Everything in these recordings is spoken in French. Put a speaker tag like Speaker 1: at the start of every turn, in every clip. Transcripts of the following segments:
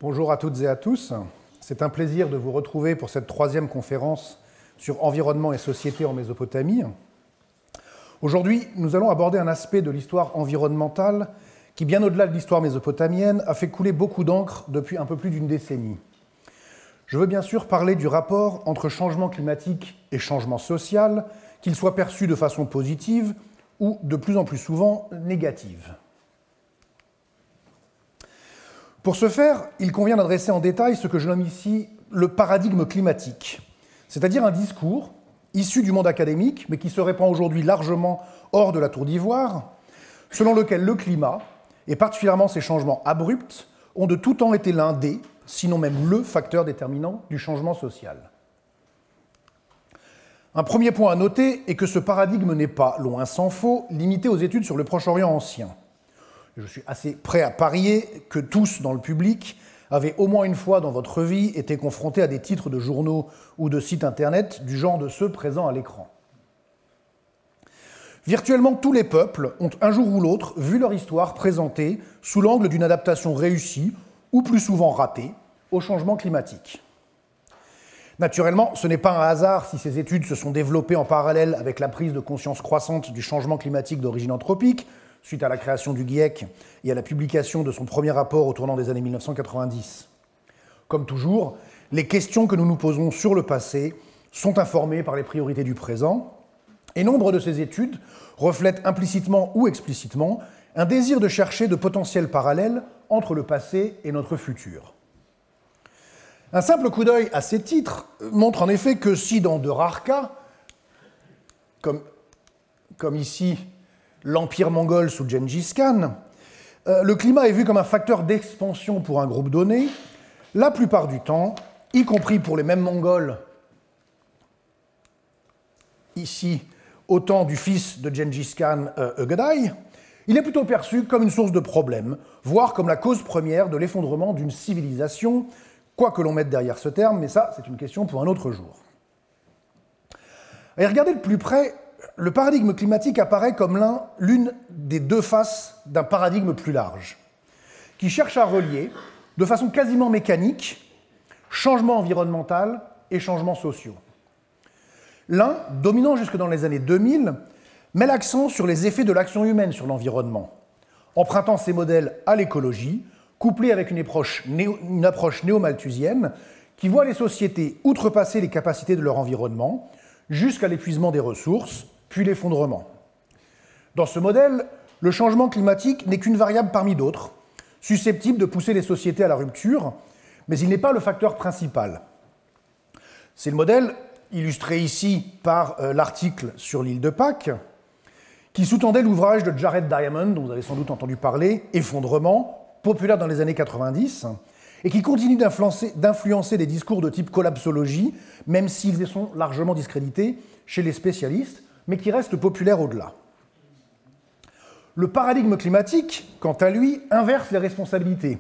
Speaker 1: Bonjour à toutes et à tous. C'est un plaisir de vous retrouver pour cette troisième conférence sur environnement et société en Mésopotamie. Aujourd'hui, nous allons aborder un aspect de l'histoire environnementale qui, bien au-delà de l'histoire mésopotamienne, a fait couler beaucoup d'encre depuis un peu plus d'une décennie. Je veux bien sûr parler du rapport entre changement climatique et changement social, qu'il soit perçu de façon positive ou de plus en plus souvent négative. Pour ce faire, il convient d'adresser en détail ce que je nomme ici le paradigme climatique, c'est-à-dire un discours issu du monde académique, mais qui se répand aujourd'hui largement hors de la tour d'ivoire, selon lequel le climat, et particulièrement ses changements abrupts, ont de tout temps été l'un des, sinon même le facteur déterminant du changement social. Un premier point à noter est que ce paradigme n'est pas, loin s'en faut, limité aux études sur le Proche-Orient ancien. Je suis assez prêt à parier que tous dans le public avaient au moins une fois dans votre vie été confrontés à des titres de journaux ou de sites internet du genre de ceux présents à l'écran. Virtuellement tous les peuples ont un jour ou l'autre vu leur histoire présentée sous l'angle d'une adaptation réussie, ou plus souvent ratée, au changement climatique. Naturellement, ce n'est pas un hasard si ces études se sont développées en parallèle avec la prise de conscience croissante du changement climatique d'origine anthropique, suite à la création du GIEC et à la publication de son premier rapport au tournant des années 1990. Comme toujours, les questions que nous nous posons sur le passé sont informées par les priorités du présent, et nombre de ces études reflètent implicitement ou explicitement un désir de chercher de potentiels parallèles entre le passé et notre futur. Un simple coup d'œil à ces titres montre en effet que si dans de rares cas, comme ici l'Empire mongol sous Gengis Khan, le climat est vu comme un facteur d'expansion pour un groupe donné, la plupart du temps, y compris pour les mêmes Mongols, ici au temps du fils de Gengis Khan, Ögedei, il est plutôt perçu comme une source de problèmes, voire comme la cause première de l'effondrement d'une civilisation, quoi que l'on mette derrière ce terme, mais ça, c'est une question pour un autre jour. Et regardez de plus près, le paradigme climatique apparaît comme l'une des deux faces d'un paradigme plus large, qui cherche à relier, de façon quasiment mécanique, changement environnemental et changements sociaux. L'un, dominant jusque dans les années 2000, met l'accent sur les effets de l'action humaine sur l'environnement, empruntant ses modèles à l'écologie, couplés avec une approche néo-malthusienne qui voit les sociétés outrepasser les capacités de leur environnement jusqu'à l'épuisement des ressources, puis l'effondrement. Dans ce modèle, le changement climatique n'est qu'une variable parmi d'autres, susceptible de pousser les sociétés à la rupture, mais il n'est pas le facteur principal. C'est le modèle illustré ici par l'article sur l'île de Pâques, qui sous-tendait l'ouvrage de Jared Diamond, dont vous avez sans doute entendu parler, Effondrement, populaire dans les années 90, et qui continue d'influencer des discours de type collapsologie, même s'ils sont largement discrédités chez les spécialistes, mais qui restent populaires au-delà. Le paradigme climatique, quant à lui, inverse les responsabilités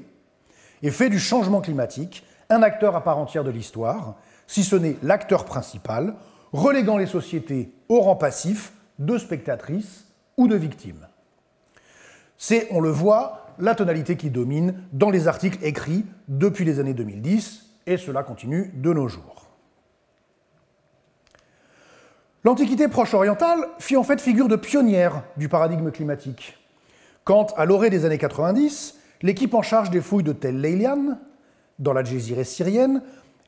Speaker 1: et fait du changement climatique un acteur à part entière de l'histoire, si ce n'est l'acteur principal, reléguant les sociétés au rang passif de spectatrices ou de victimes. C'est, on le voit, la tonalité qui domine dans les articles écrits depuis les années 2010, et cela continue de nos jours. L'Antiquité proche-orientale fit en fait figure de pionnière du paradigme climatique, quand, à l'orée des années 90, l'équipe en charge des fouilles de Tel Leilian, dans la Jésirée syrienne,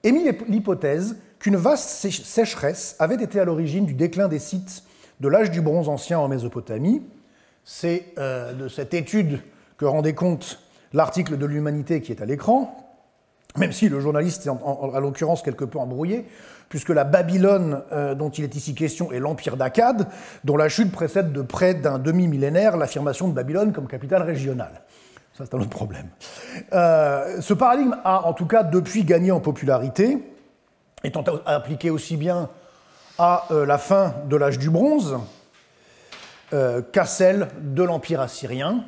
Speaker 1: émit l'hypothèse qu'une vaste sécheresse avait été à l'origine du déclin des sites de l'âge du bronze ancien en Mésopotamie. C'est de cette étude que rendait compte l'article de l'Humanité qui est à l'écran, même si le journaliste est en l'occurrence quelque peu embrouillé, puisque la Babylone dont il est ici question est l'Empire d'Akkad, dont la chute précède de près d'un demi-millénaire l'affirmation de Babylone comme capitale régionale. Ça, c'est un autre problème. Ce paradigme a en tout cas depuis gagné en popularité, étant appliqué aussi bien à la fin de l'âge du bronze qu'à celle de l'Empire assyrien,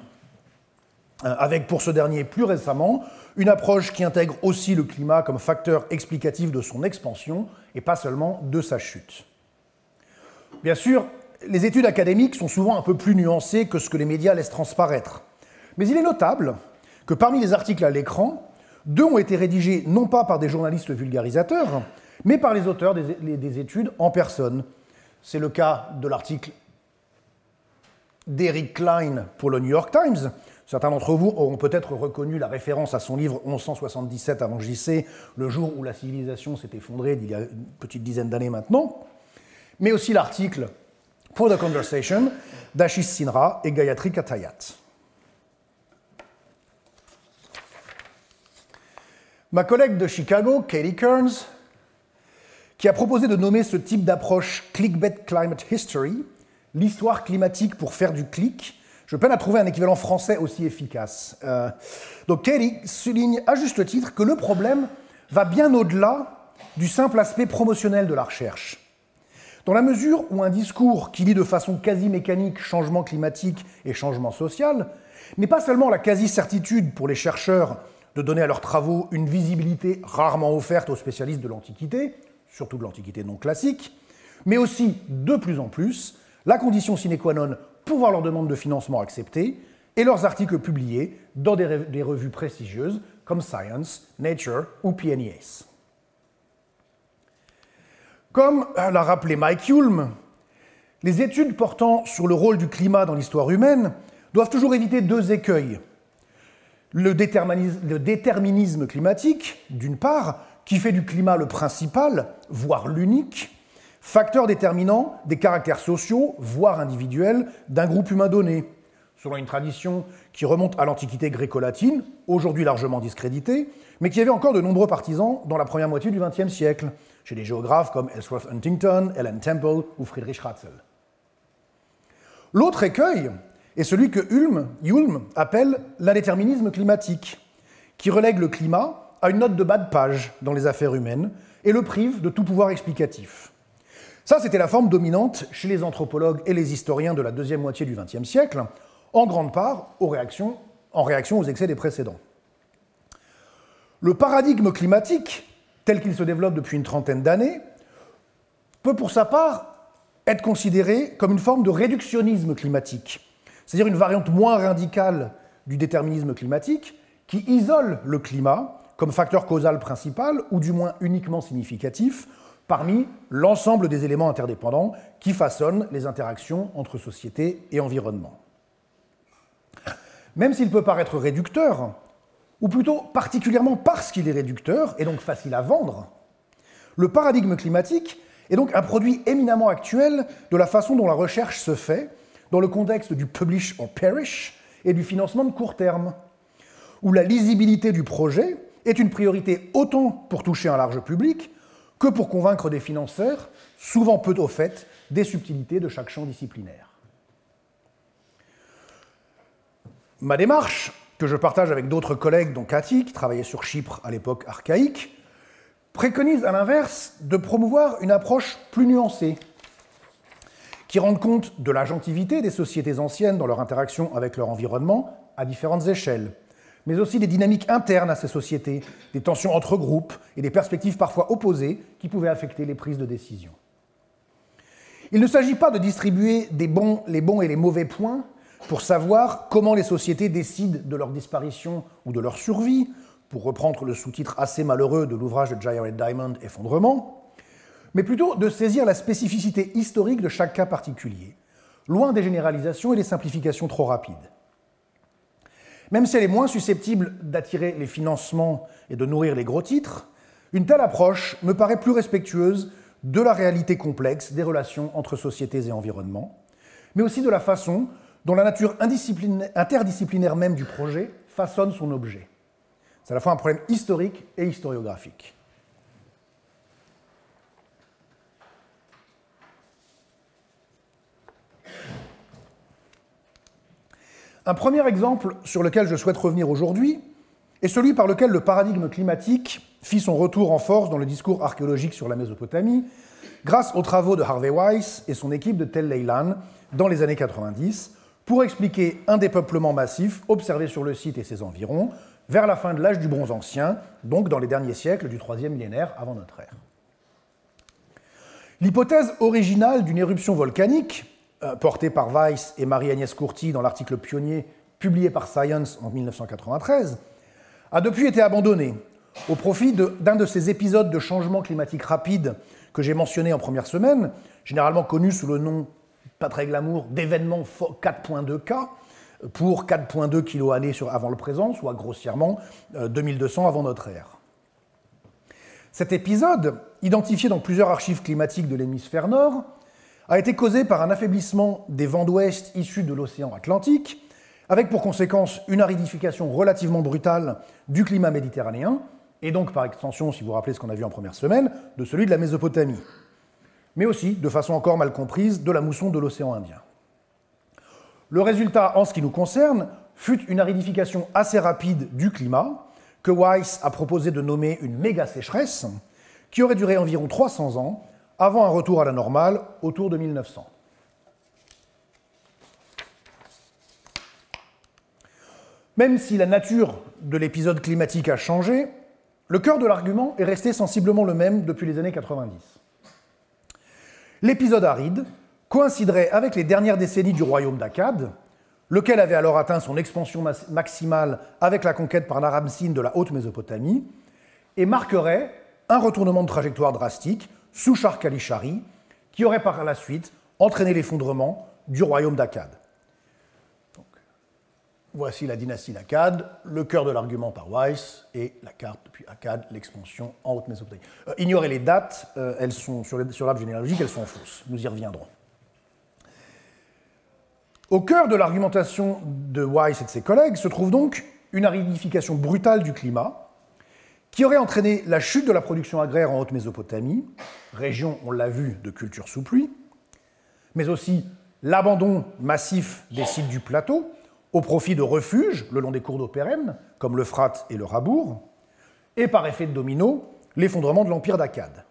Speaker 1: avec pour ce dernier plus récemment une approche qui intègre aussi le climat comme facteur explicatif de son expansion et pas seulement de sa chute. Bien sûr, les études académiques sont souvent un peu plus nuancées que ce que les médias laissent transparaître, mais il est notable que parmi les articles à l'écran, Deux ont été rédigés non pas par des journalistes vulgarisateurs, mais par les auteurs des études en personne. C'est le cas de l'article d'Eric Klein pour le New York Times. Certains d'entre vous auront peut-être reconnu la référence à son livre 1177 avant JC, le jour où la civilisation s'est effondrée, d'il y a une petite dizaine d'années maintenant, mais aussi l'article pour The Conversation d'Ashish Sinha et Gayatri Katayat. Ma collègue de Chicago, Katie Kearns, qui a proposé de nommer ce type d'approche Clickbait Climate History, l'histoire climatique pour faire du clic. Je peine à trouver un équivalent français aussi efficace. Donc Katie souligne à juste titre que le problème va bien au-delà du simple aspect promotionnel de la recherche. Dans la mesure où un discours qui lie de façon quasi mécanique changement climatique et changement social n'est pas seulement la quasi-certitude pour les chercheurs de donner à leurs travaux une visibilité rarement offerte aux spécialistes de l'Antiquité, surtout de l'Antiquité non classique, mais aussi, de plus en plus, la condition sine qua non pour voir leurs demandes de financement acceptées et leurs articles publiés dans des revues prestigieuses comme Science, Nature ou PNAS. Comme l'a rappelé Mike Hulme, les études portant sur le rôle du climat dans l'histoire humaine doivent toujours éviter deux écueils. Le déterminisme climatique, d'une part, qui fait du climat le principal, voire l'unique, facteur déterminant des caractères sociaux, voire individuels, d'un groupe humain donné, selon une tradition qui remonte à l'Antiquité gréco-latine, aujourd'hui largement discréditée, mais qui avait encore de nombreux partisans dans la première moitié du XXe siècle, chez des géographes comme Ellsworth Huntington, Ellen Temple ou Friedrich Ratzel. L'autre écueil est celui que Hulme appelle l'indéterminisme climatique, qui relègue le climat à une note de bas de page dans les affaires humaines et le prive de tout pouvoir explicatif. Ça, c'était la forme dominante chez les anthropologues et les historiens de la deuxième moitié du XXe siècle, en grande part en réaction aux excès des précédents. Le paradigme climatique, tel qu'il se développe depuis une trentaine d'années, peut pour sa part être considéré comme une forme de réductionnisme climatique, c'est-à-dire une variante moins radicale du déterminisme climatique qui isole le climat comme facteur causal principal, ou du moins uniquement significatif, parmi l'ensemble des éléments interdépendants qui façonnent les interactions entre société et environnement. Même s'il peut paraître réducteur, ou plutôt particulièrement parce qu'il est réducteur, et donc facile à vendre, le paradigme climatique est donc un produit éminemment actuel de la façon dont la recherche se fait dans le contexte du publish or perish et du financement de court terme, où la lisibilité du projet est une priorité autant pour toucher un large public que pour convaincre des financeurs, souvent peu au fait des subtilités de chaque champ disciplinaire. Ma démarche, que je partage avec d'autres collègues, dont Cathy, qui travaillait sur Chypre à l'époque archaïque, préconise à l'inverse de promouvoir une approche plus nuancée, qui rende compte de l'agentivité des sociétés anciennes dans leur interaction avec leur environnement à différentes échelles, mais aussi des dynamiques internes à ces sociétés, des tensions entre groupes et des perspectives parfois opposées qui pouvaient affecter les prises de décision. Il ne s'agit pas de distribuer les bons et les mauvais points pour savoir comment les sociétés décident de leur disparition ou de leur survie, pour reprendre le sous-titre assez malheureux de l'ouvrage de Jared Diamond, Effondrement, mais plutôt de saisir la spécificité historique de chaque cas particulier, loin des généralisations et des simplifications trop rapides. Même si elle est moins susceptible d'attirer les financements et de nourrir les gros titres, une telle approche me paraît plus respectueuse de la réalité complexe des relations entre sociétés et environnement, mais aussi de la façon dont la nature interdisciplinaire même du projet façonne son objet. C'est à la fois un problème historique et historiographique. Un premier exemple sur lequel je souhaite revenir aujourd'hui est celui par lequel le paradigme climatique fit son retour en force dans le discours archéologique sur la Mésopotamie, grâce aux travaux de Harvey Weiss et son équipe de Tel Leilan dans les années 90, pour expliquer un dépeuplement massif observé sur le site et ses environs vers la fin de l'âge du bronze ancien, donc dans les derniers siècles du 3e millénaire avant notre ère. L'hypothèse originale d'une éruption volcanique, portée par Weiss et Marie-Agnès Courty dans l'article pionnier publié par Science en 1993, a depuis été abandonnée au profit d'un de ces épisodes de changement climatique rapide que j'ai mentionné en première semaine, généralement connu sous le nom, pas très glamour, d'événement 4.2K, pour 4.2 kg année avant le présent, soit grossièrement 2200 avant notre ère. Cet épisode, identifié dans plusieurs archives climatiques de l'hémisphère nord, a été causé par un affaiblissement des vents d'ouest issus de l'océan Atlantique, avec pour conséquence une aridification relativement brutale du climat méditerranéen, et donc par extension, si vous vous rappelez ce qu'on a vu en première semaine, de celui de la Mésopotamie, mais aussi, de façon encore mal comprise, de la mousson de l'océan Indien. Le résultat, en ce qui nous concerne, fut une aridification assez rapide du climat, que Weiss a proposé de nommer une méga-sécheresse, qui aurait duré environ 300 ans, avant un retour à la normale autour de 1900. Même si la nature de l'épisode climatique a changé, le cœur de l'argument est resté sensiblement le même depuis les années 90. L'épisode aride coïnciderait avec les dernières décennies du royaume d'Akkad, lequel avait alors atteint son expansion maximale avec la conquête par Naram-Sin de la Haute-Mésopotamie, et marquerait un retournement de trajectoire drastique sous Shark-Ali-Shari, qui aurait par la suite entraîné l'effondrement du royaume d'Akkad. Voici la dynastie d'Akkad, le cœur de l'argument par Weiss, et la carte depuis Akkad, l'expansion en Haute-Mésopotamie. Ignorez les dates, elles sont sur l'arbre généalogique, elles sont fausses. Nous y reviendrons. Au cœur de l'argumentation de Weiss et de ses collègues se trouve donc une aridification brutale du climat, qui aurait entraîné la chute de la production agraire en Haute-Mésopotamie, région, on l'a vu, de culture sous pluie, mais aussi l'abandon massif des sites du plateau, au profit de refuges le long des cours d'eau pérennes, comme l'Euphrate et le Rabour, et par effet de domino, l'effondrement de l'empire d'Akkad.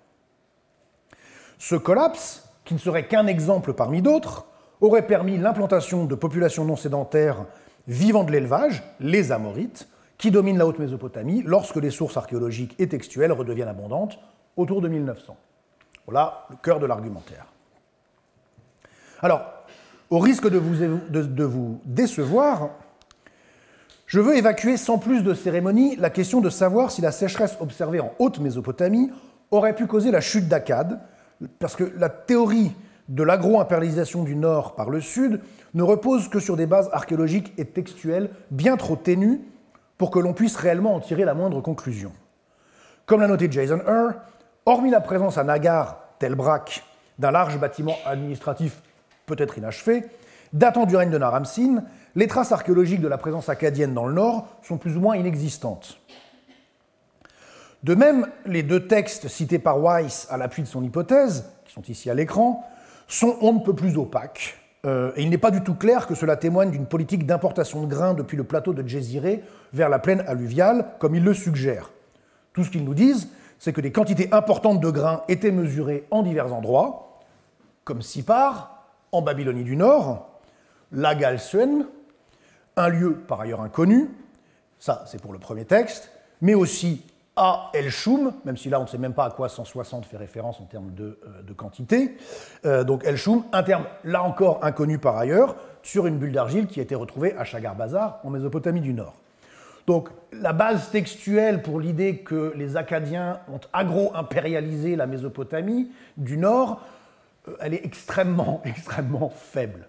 Speaker 1: Ce collapse, qui ne serait qu'un exemple parmi d'autres, aurait permis l'implantation de populations non sédentaires vivant de l'élevage, les Amorites, qui dominent la Haute-Mésopotamie lorsque les sources archéologiques et textuelles redeviennent abondantes autour de 1900. Voilà le cœur de l'argumentaire. Alors, au risque de vous décevoir, je veux évacuer sans plus de cérémonie la question de savoir si la sécheresse observée en Haute-Mésopotamie aurait pu causer la chute d'Akkad, parce que la théorie de l'agro-impérialisation du Nord par le Sud ne repose que sur des bases archéologiques et textuelles bien trop ténues pour que l'on puisse réellement en tirer la moindre conclusion. Comme l'a noté Jason Earl, hormis la présence à Nagar, Tel Brak, d'un large bâtiment administratif peut-être inachevé, datant du règne de Naram-Sin, les traces archéologiques de la présence akkadienne dans le nord sont plus ou moins inexistantes. De même, les deux textes cités par Weiss à l'appui de son hypothèse, qui sont ici à l'écran, sont on ne peut plus opaques, et il n'est pas du tout clair que cela témoigne d'une politique d'importation de grains depuis le plateau de Djéziré vers la plaine alluviale, comme ils le suggèrent. Tout ce qu'ils nous disent, c'est que des quantités importantes de grains étaient mesurées en divers endroits, comme Sippar, en Babylonie du Nord, la Galsuen, un lieu par ailleurs inconnu, ça c'est pour le premier texte, mais aussi à El Choum, même si là on ne sait même pas à quoi 160 fait référence en termes de quantité. Donc El Choum, un terme là encore inconnu par ailleurs, sur une bulle d'argile qui a été retrouvée à Chagar Bazar en Mésopotamie du Nord. Donc la base textuelle pour l'idée que les Akkadiens ont agro-impérialisé la Mésopotamie du Nord, elle est extrêmement faible.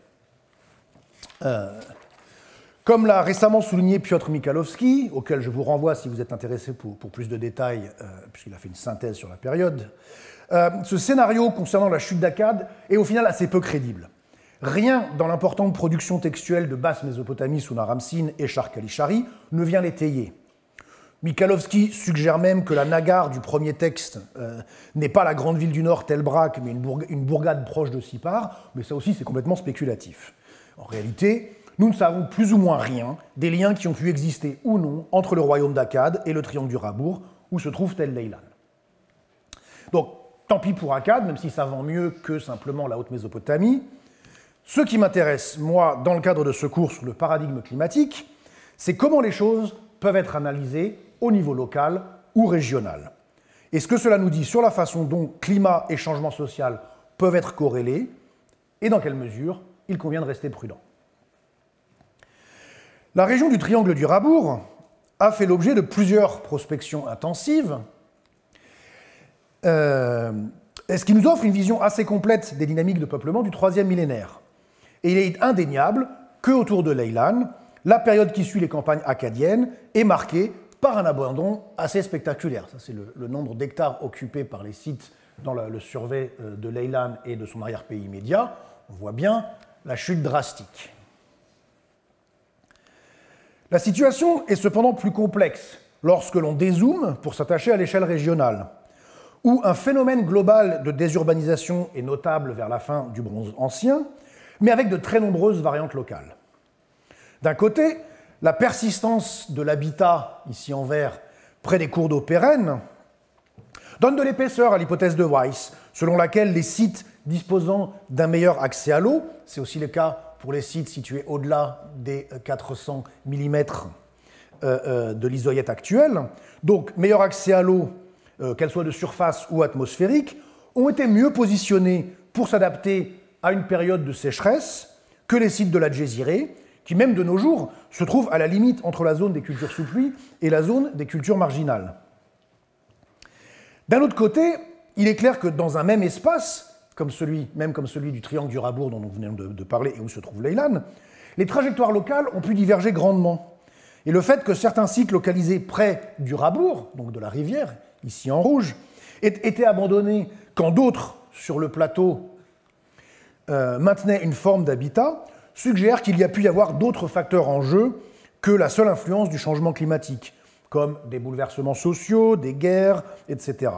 Speaker 1: Comme l'a récemment souligné Piotr Michalowski, auquel je vous renvoie si vous êtes intéressé pour plus de détails, puisqu'il a fait une synthèse sur la période, ce scénario concernant la chute d'Akkad est au final assez peu crédible. Rien dans l'importante production textuelle de basse Mésopotamie sous Naram-Sin et Shark-Ali-Shari ne vient l'étayer. Michalowski suggère même que la Nagar du premier texte n'est pas la grande ville du Nord Tel Brak, mais une bourgade proche de Sippar, mais ça aussi c'est complètement spéculatif. En réalité, nous ne savons plus ou moins rien des liens qui ont pu exister ou non entre le royaume d'Akkad et le triangle du Rabour, où se trouve Tel Leilan. Donc, tant pis pour Akkad, même si ça vend mieux que simplement la Haute-Mésopotamie. Ce qui m'intéresse, moi, dans le cadre de ce cours sur le paradigme climatique, c'est comment les choses peuvent être analysées au niveau local ou régional. Et ce que cela nous dit sur la façon dont climat et changement social peuvent être corrélés, et dans quelle mesure il convient de rester prudent. La région du triangle du Rabour a fait l'objet de plusieurs prospections intensives, ce qui nous offre une vision assez complète des dynamiques de peuplement du troisième millénaire. Et il est indéniable qu'autour de Leyland, la période qui suit les campagnes acadiennes est marquée par un abandon assez spectaculaire. Ça, c'est le nombre d'hectares occupés par les sites dans le survey de Leyland et de son arrière-pays immédiat. On voit bien la chute drastique. La situation est cependant plus complexe lorsque l'on dézoome pour s'attacher à l'échelle régionale, où un phénomène global de désurbanisation est notable vers la fin du Bronze ancien, mais avec de très nombreuses variantes locales. D'un côté, la persistance de l'habitat, ici en vert, près des cours d'eau pérennes, donne de l'épaisseur à l'hypothèse de Weiss, selon laquelle les sites disposant d'un meilleur accès à l'eau, c'est aussi le cas pour les sites situés au-delà des 400 mm de l'isoyète actuelle, donc meilleur accès à l'eau, qu'elle soit de surface ou atmosphérique, ont été mieux positionnés pour s'adapter à une période de sécheresse que les sites de la Djéziré, qui même de nos jours se trouvent à la limite entre la zone des cultures sous pluie et la zone des cultures marginales. D'un autre côté, il est clair que dans un même espace, comme celui du triangle du Rabourg dont nous venons de parler et où se trouve Leyland, les trajectoires locales ont pu diverger grandement. Et le fait que certains sites localisés près du Rabourg, donc de la rivière, ici en rouge, aient été abandonnés quand d'autres, sur le plateau, maintenaient une forme d'habitat, suggère qu'il y a pu y avoir d'autres facteurs en jeu que la seule influence du changement climatique, comme des bouleversements sociaux, des guerres, etc.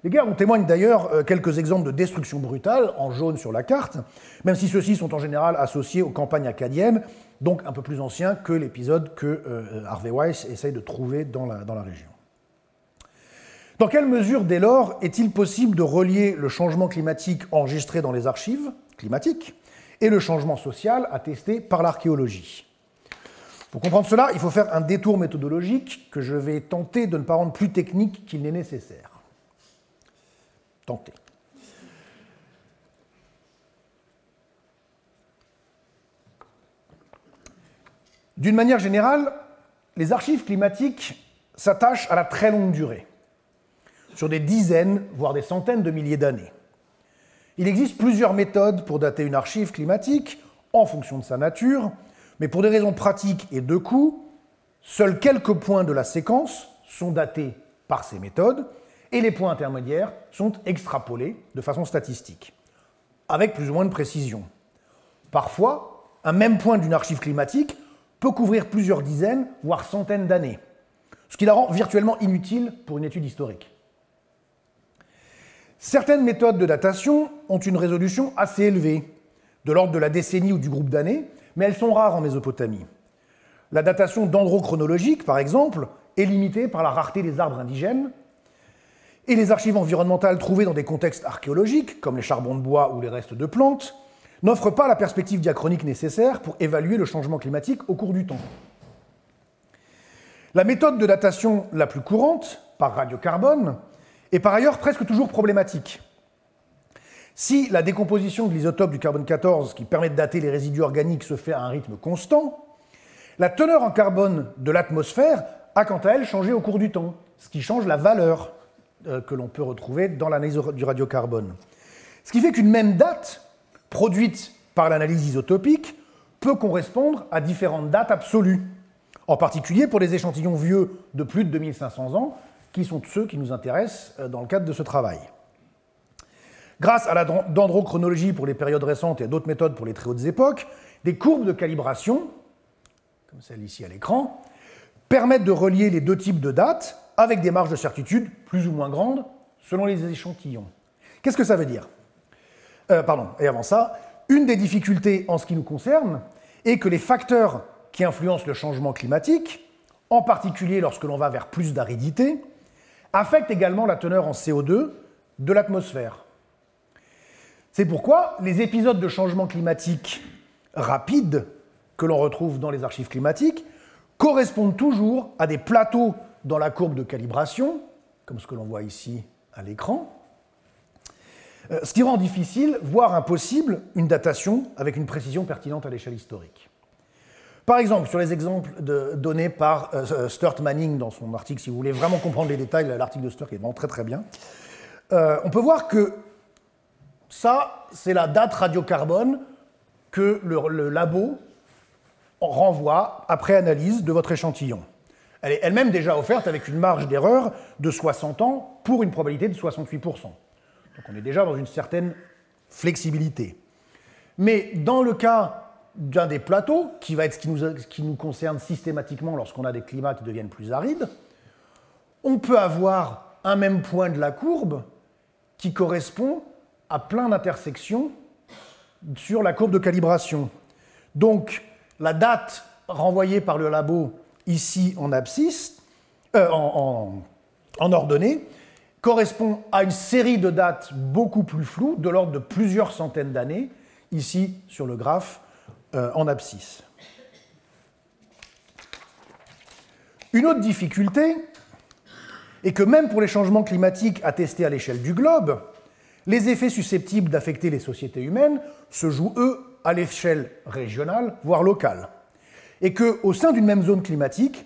Speaker 1: Les guerres, on témoigne d'ailleurs quelques exemples de destruction brutale, en jaune sur la carte, même si ceux-ci sont en général associés aux campagnes acadiennes, donc un peu plus anciens que l'épisode que Harvey Weiss essaye de trouver dans la région. Dans quelle mesure, dès lors, est-il possible de relier le changement climatique enregistré dans les archives climatiques et le changement social attesté par l'archéologie? Pour comprendre cela, il faut faire un détour méthodologique que je vais tenter de ne pas rendre plus technique qu'il n'est nécessaire. Tenter. D'une manière générale, les archives climatiques s'attachent à la très longue durée, sur des dizaines, voire des centaines de milliers d'années. Il existe plusieurs méthodes pour dater une archive climatique en fonction de sa nature, mais pour des raisons pratiques et de coût, seuls quelques points de la séquence sont datés par ces méthodes, et les points intermédiaires sont extrapolés de façon statistique, avec plus ou moins de précision. Parfois, un même point d'une archive climatique peut couvrir plusieurs dizaines, voire centaines d'années, ce qui la rend virtuellement inutile pour une étude historique. Certaines méthodes de datation ont une résolution assez élevée, de l'ordre de la décennie ou du groupe d'années, mais elles sont rares en Mésopotamie. La datation dendrochronologique, par exemple, est limitée par la rareté des arbres indigènes, et les archives environnementales trouvées dans des contextes archéologiques, comme les charbons de bois ou les restes de plantes, n'offrent pas la perspective diachronique nécessaire pour évaluer le changement climatique au cours du temps. La méthode de datation la plus courante, par radiocarbone, est par ailleurs presque toujours problématique. Si la décomposition de l'isotope du carbone 14, qui permet de dater les résidus organiques, se fait à un rythme constant, la teneur en carbone de l'atmosphère a quant à elle changé au cours du temps, ce qui change la valeur que l'on peut retrouver dans l'analyse du radiocarbone. Ce qui fait qu'une même date, produite par l'analyse isotopique, peut correspondre à différentes dates absolues, en particulier pour les échantillons vieux de plus de 2500 ans, qui sont ceux qui nous intéressent dans le cadre de ce travail. Grâce à la dendrochronologie pour les périodes récentes et à d'autres méthodes pour les très hautes époques, des courbes de calibration, comme celle ici à l'écran, permettent de relier les deux types de dates avec des marges de certitude plus ou moins grandes selon les échantillons. Qu'est-ce que ça veut dire ? Et avant ça, une des difficultés en ce qui nous concerne est que les facteurs qui influencent le changement climatique, en particulier lorsque l'on va vers plus d'aridité, affectent également la teneur en CO2 de l'atmosphère. C'est pourquoi les épisodes de changement climatique rapides que l'on retrouve dans les archives climatiques correspondent toujours à des plateaux dans la courbe de calibration, comme ce que l'on voit ici à l'écran, ce qui rend difficile, voire impossible, une datation avec une précision pertinente à l'échelle historique. Par exemple, sur les exemples donnés par Stuart Manning dans son article, si vous voulez vraiment comprendre les détails, l'article de Stuart est vraiment très très bien, on peut voir que ça, c'est la date radiocarbone que le labo renvoie après analyse de votre échantillon. Elle est elle-même déjà offerte avec une marge d'erreur de 60 ans pour une probabilité de 68%. Donc on est déjà dans une certaine flexibilité. Mais dans le cas d'un des plateaux, qui va être ce qui nous concerne systématiquement lorsqu'on a des climats qui deviennent plus arides, on peut avoir un même point de la courbe qui correspond à plein d'intersections sur la courbe de calibration. Donc, la date renvoyée par le labo ici en abscisse, en ordonnée, correspond à une série de dates beaucoup plus floues, de l'ordre de plusieurs centaines d'années, ici sur le graphe en abscisse. Une autre difficulté est que même pour les changements climatiques attestés à l'échelle du globe, les effets susceptibles d'affecter les sociétés humaines se jouent, eux, à l'échelle régionale, voire locale. Et qu'au sein d'une même zone climatique,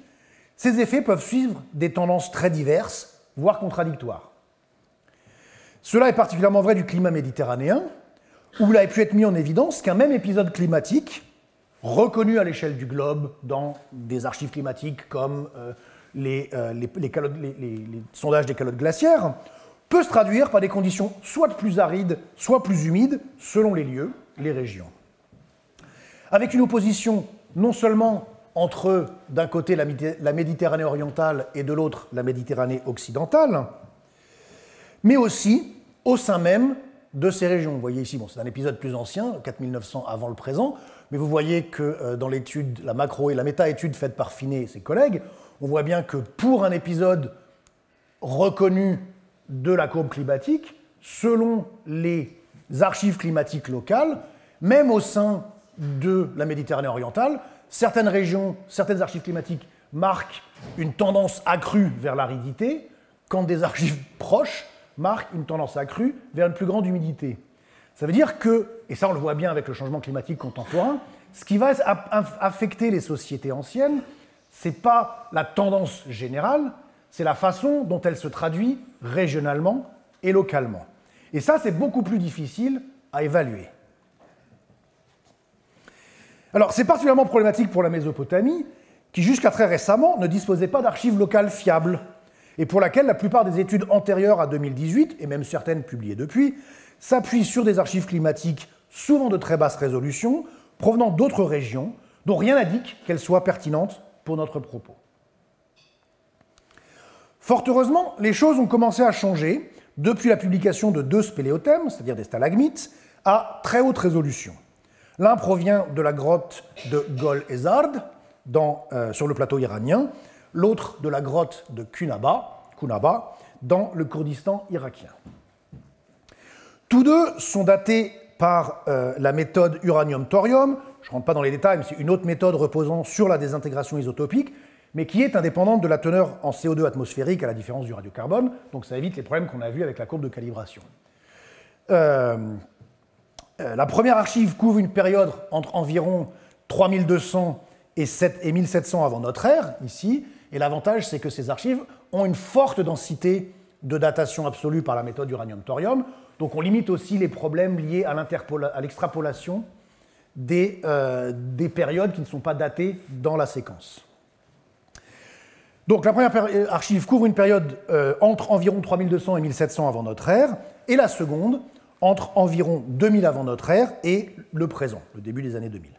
Speaker 1: ces effets peuvent suivre des tendances très diverses, voire contradictoires. Cela est particulièrement vrai du climat méditerranéen, où il a pu être mis en évidence qu'un même épisode climatique, reconnu à l'échelle du globe dans des archives climatiques comme les sondages des calottes glaciaires, peut se traduire par des conditions soit plus arides, soit plus humides, selon les lieux, les régions. Avec une opposition non seulement entre, d'un côté, la Méditerranée orientale et de l'autre, la Méditerranée occidentale, mais aussi au sein même de ces régions. Vous voyez ici, bon, c'est un épisode plus ancien, 4900 avant le présent, mais vous voyez que dans l'étude, la macro et la méta-étude faite par Finet et ses collègues, on voit bien que pour un épisode reconnu de la courbe climatique, selon les archives climatiques locales, même au sein de la Méditerranée orientale, certaines régions, certaines archives climatiques marquent une tendance accrue vers l'aridité, quand des archives proches marquent une tendance accrue vers une plus grande humidité. Ça veut dire que, et ça on le voit bien avec le changement climatique contemporain, ce qui va affecter les sociétés anciennes, ce n'est pas la tendance générale, c'est la façon dont elle se traduit régionalement et localement. Et ça, c'est beaucoup plus difficile à évaluer. Alors, c'est particulièrement problématique pour la Mésopotamie, qui jusqu'à très récemment ne disposait pas d'archives locales fiables, et pour laquelle la plupart des études antérieures à 2018, et même certaines publiées depuis, s'appuient sur des archives climatiques souvent de très basse résolution, provenant d'autres régions, dont rien n'indique qu'elles soient pertinentes pour notre propos. Fort heureusement, les choses ont commencé à changer depuis la publication de deux spéléothèmes, c'est-à-dire des stalagmites, à très haute résolution. L'un provient de la grotte de Gol-Ezard, sur le plateau iranien, l'autre de la grotte de Kunaba, dans le Kurdistan irakien. Tous deux sont datés par la méthode uranium-thorium. Je ne rentre pas dans les détails, mais c'est une autre méthode reposant sur la désintégration isotopique, mais qui est indépendante de la teneur en CO2 atmosphérique, à la différence du radiocarbone, donc ça évite les problèmes qu'on a vus avec la courbe de calibration. La première archive couvre une période entre environ 3200 et 1700 avant notre ère, ici, et l'avantage, c'est que ces archives ont une forte densité de datation absolue par la méthode uranium-thorium, donc on limite aussi les problèmes liés à l'extrapolation des périodes qui ne sont pas datées dans la séquence. Donc la première archive couvre une période entre environ 3200 et 1700 avant notre ère, et la seconde entre environ 2000 avant notre ère et le présent, le début des années 2000.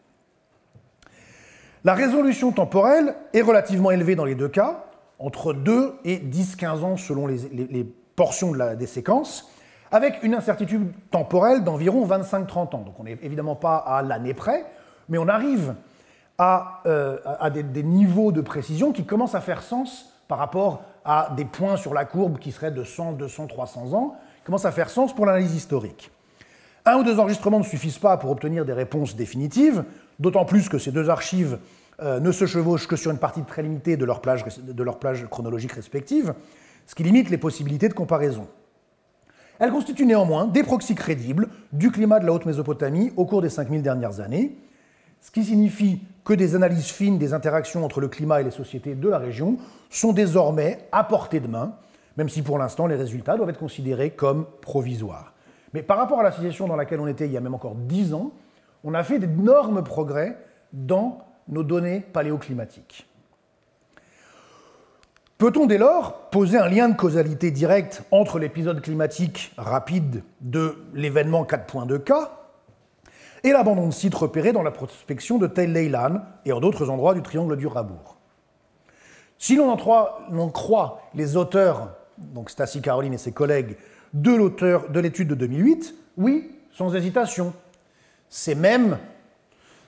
Speaker 1: La résolution temporelle est relativement élevée dans les deux cas, entre 2 et 10-15 ans selon les portions des séquences, avec une incertitude temporelle d'environ 25-30 ans. Donc on n'est évidemment pas à l'année près, mais on arrive à des niveaux de précision qui commencent à faire sens par rapport à des points sur la courbe qui seraient de 100, 200, 300 ans, qui commencent à faire sens pour l'analyse historique. Un ou deux enregistrements ne suffisent pas pour obtenir des réponses définitives, d'autant plus que ces deux archives ne se chevauchent que sur une partie très limitée de leur plage chronologique respective, ce qui limite les possibilités de comparaison. Elles constituent néanmoins des proxys crédibles du climat de la Haute-Mésopotamie au cours des 5000 dernières années, ce qui signifie que des analyses fines des interactions entre le climat et les sociétés de la région sont désormais à portée de main, même si pour l'instant les résultats doivent être considérés comme provisoires. Mais par rapport à la situation dans laquelle on était il y a même encore 10 ans, on a fait d'énormes progrès dans nos données paléoclimatiques. Peut-on dès lors poser un lien de causalité direct entre l'épisode climatique rapide de l'événement 4.2K et l'abandon de sites repérés dans la prospection de Tel Leilan et en d'autres endroits du triangle du Rabour? Si l'on en croit les auteurs, donc Stacy Caroline et ses collègues, de l'étude de 2008, oui, sans hésitation. C'est même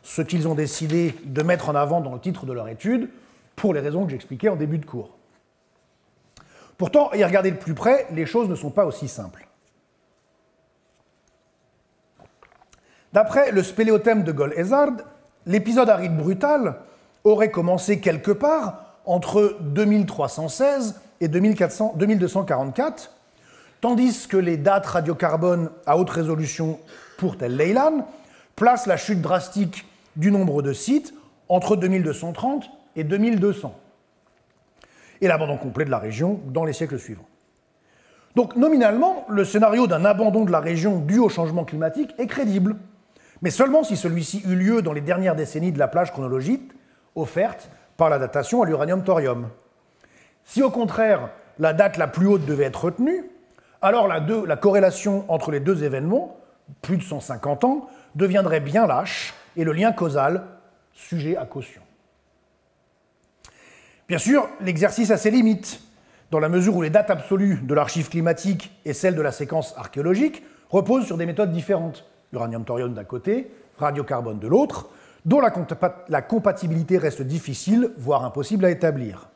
Speaker 1: ce qu'ils ont décidé de mettre en avant dans le titre de leur étude, pour les raisons que j'expliquais en début de cours. Pourtant, à y regarder de plus près, les choses ne sont pas aussi simples. D'après le spéléothème de Gold-Hazard, l'épisode aride brutal aurait commencé quelque part entre 2316 et 2244, tandis que les dates radiocarbone à haute résolution pour Tel Leilan placent la chute drastique du nombre de sites entre 2230 et 2200, et l'abandon complet de la région dans les siècles suivants. Donc nominalement, le scénario d'un abandon de la région dû au changement climatique est crédible, mais seulement si celui-ci eut lieu dans les dernières décennies de la plage chronologique offerte par la datation à l'uranium-thorium. Si au contraire, la date la plus haute devait être retenue, alors la corrélation entre les deux événements, plus de 150 ans, deviendrait bien lâche et le lien causal sujet à caution. Bien sûr, l'exercice a ses limites, dans la mesure où les dates absolues de l'archive climatique et celles de la séquence archéologique reposent sur des méthodes différentes, uranium-thorium d'un côté, radiocarbone de l'autre, dont la compatibilité reste difficile, voire impossible à établir.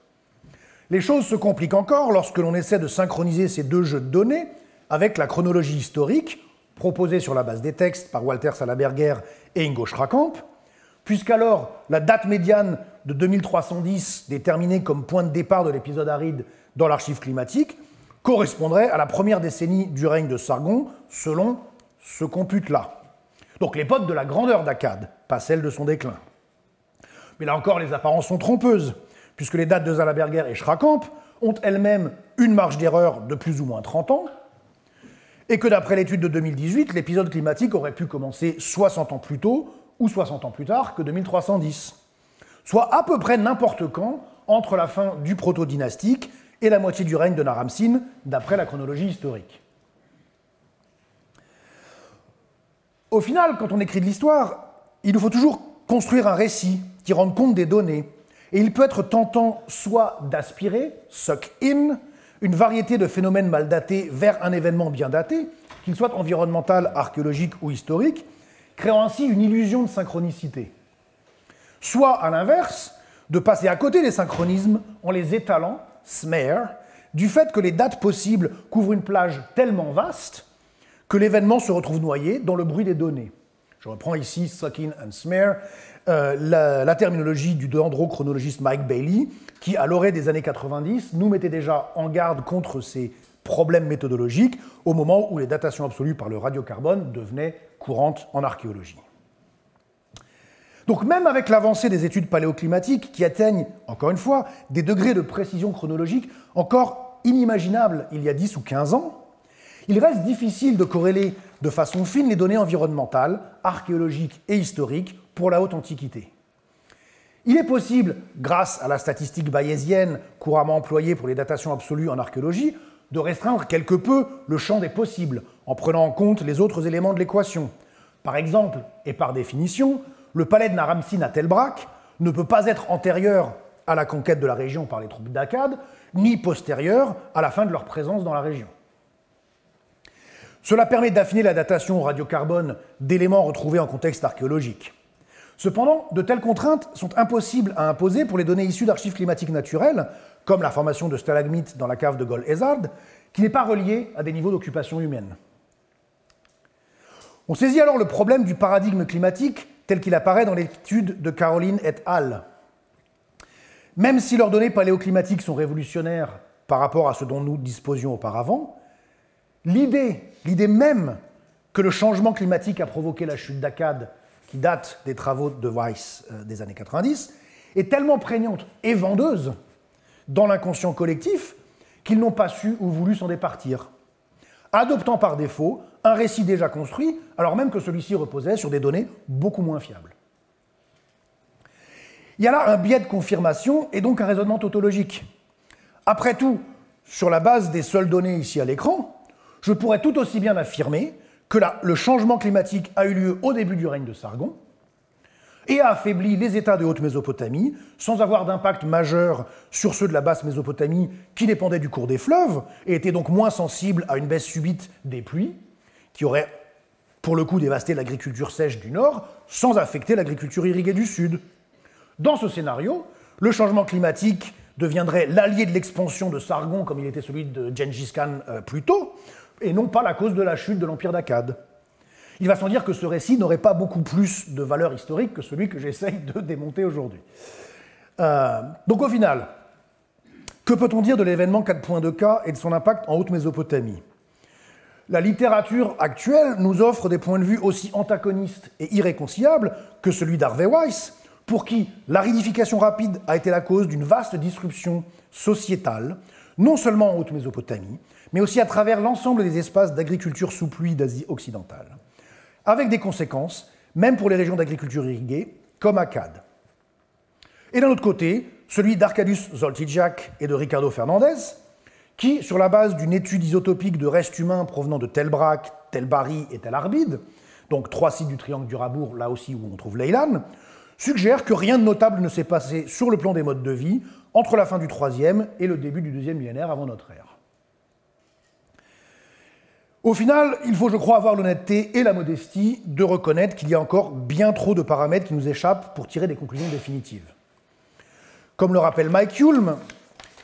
Speaker 1: Les choses se compliquent encore lorsque l'on essaie de synchroniser ces deux jeux de données avec la chronologie historique, proposée sur la base des textes par Walter Salaberger et Ingo Schrakamp, puisqu'alors la date médiane de 2310, déterminée comme point de départ de l'épisode aride dans l'archive climatique, correspondrait à la première décennie du règne de Sargon, selon ce compute-là. Donc l'époque de la grandeur d'Akkad, pas celle de son déclin. Mais là encore, les apparences sont trompeuses, puisque les dates de Salaberger et Schrakamp ont elles-mêmes une marge d'erreur de plus ou moins 30 ans, et que d'après l'étude de 2018, l'épisode climatique aurait pu commencer 60 ans plus tôt ou 60 ans plus tard que 2310, soit à peu près n'importe quand entre la fin du proto-dynastique et la moitié du règne de Naram-Sin, d'après la chronologie historique. Au final, quand on écrit de l'histoire, il nous faut toujours construire un récit qui rende compte des données, et il peut être tentant soit d'aspirer, suck in, une variété de phénomènes mal datés vers un événement bien daté, qu'il soit environnemental, archéologique ou historique, créant ainsi une illusion de synchronicité. Soit, à l'inverse, de passer à côté des synchronismes en les étalant, smear, du fait que les dates possibles couvrent une plage tellement vaste que l'événement se retrouve noyé dans le bruit des données. Je reprends ici suck in and smear, la terminologie du dendrochronologiste Mike Bailey, qui, à l'orée des années 90, nous mettait déjà en garde contre ces problèmes méthodologiques au moment où les datations absolues par le radiocarbone devenaient courantes en archéologie. Donc même avec l'avancée des études paléoclimatiques qui atteignent, encore une fois, des degrés de précision chronologique encore inimaginables il y a 10 ou 15 ans, il reste difficile de corréler de façon fine les données environnementales, archéologiques et historiques pour la haute antiquité. Il est possible, grâce à la statistique bayésienne couramment employée pour les datations absolues en archéologie, de restreindre quelque peu le champ des possibles en prenant en compte les autres éléments de l'équation. Par exemple, et par définition, le palais de Naram-Sin à Tel Brak ne peut pas être antérieur à la conquête de la région par les troupes d'Akkad, ni postérieur à la fin de leur présence dans la région. Cela permet d'affiner la datation au radiocarbone d'éléments retrouvés en contexte archéologique. Cependant, de telles contraintes sont impossibles à imposer pour les données issues d'archives climatiques naturelles, comme la formation de stalagmites dans la cave de Gold-Hazard, qui n'est pas reliée à des niveaux d'occupation humaine. On saisit alors le problème du paradigme climatique tel qu'il apparaît dans l'étude de Caroline et al. Même si leurs données paléoclimatiques sont révolutionnaires par rapport à ce dont nous disposions auparavant, l'idée même que le changement climatique a provoqué la chute d'Akkad, qui date des travaux de Weiss des années 90, est tellement prégnante et vendeuse dans l'inconscient collectif qu'ils n'ont pas su ou voulu s'en départir, adoptant par défaut un récit déjà construit, alors même que celui-ci reposait sur des données beaucoup moins fiables. Il y a là un biais de confirmation et donc un raisonnement tautologique. Après tout, sur la base des seules données ici à l'écran, je pourrais tout aussi bien affirmer que le changement climatique a eu lieu au début du règne de Sargon et a affaibli les États de Haute-Mésopotamie sans avoir d'impact majeur sur ceux de la basse Mésopotamie qui dépendaient du cours des fleuves et étaient donc moins sensibles à une baisse subite des pluies qui aurait pour le coup dévasté l'agriculture sèche du nord sans affecter l'agriculture irriguée du sud. Dans ce scénario, le changement climatique deviendrait l'allié de l'expansion de Sargon comme il était celui de Gengis Khan plus tôt, et non pas la cause de la chute de l'empire d'Akkad. Il va sans dire que ce récit n'aurait pas beaucoup plus de valeur historique que celui que j'essaye de démonter aujourd'hui. Donc au final, que peut-on dire de l'événement 4.2K et de son impact en Haute-Mésopotamie ? La littérature actuelle nous offre des points de vue aussi antagonistes et irréconciliables que celui d'Harvey Weiss, pour qui l'aridification rapide a été la cause d'une vaste disruption sociétale, non seulement en Haute-Mésopotamie, mais aussi à travers l'ensemble des espaces d'agriculture sous pluie d'Asie occidentale, avec des conséquences, même pour les régions d'agriculture irriguée, comme Akkad. Et d'un autre côté, celui d'Arcadius Zoltijak et de Ricardo Fernandez, qui, sur la base d'une étude isotopique de restes humains provenant de Tel Brak, Tel Bari et Tel Arbid, donc 3 sites du triangle du Rabour, là aussi où on trouve Leylan, suggère que rien de notable ne s'est passé sur le plan des modes de vie entre la fin du 3e et le début du 2e millénaire avant notre ère. Au final, il faut, je crois, avoir l'honnêteté et la modestie de reconnaître qu'il y a encore bien trop de paramètres qui nous échappent pour tirer des conclusions définitives. Comme le rappelle Mike Hulme,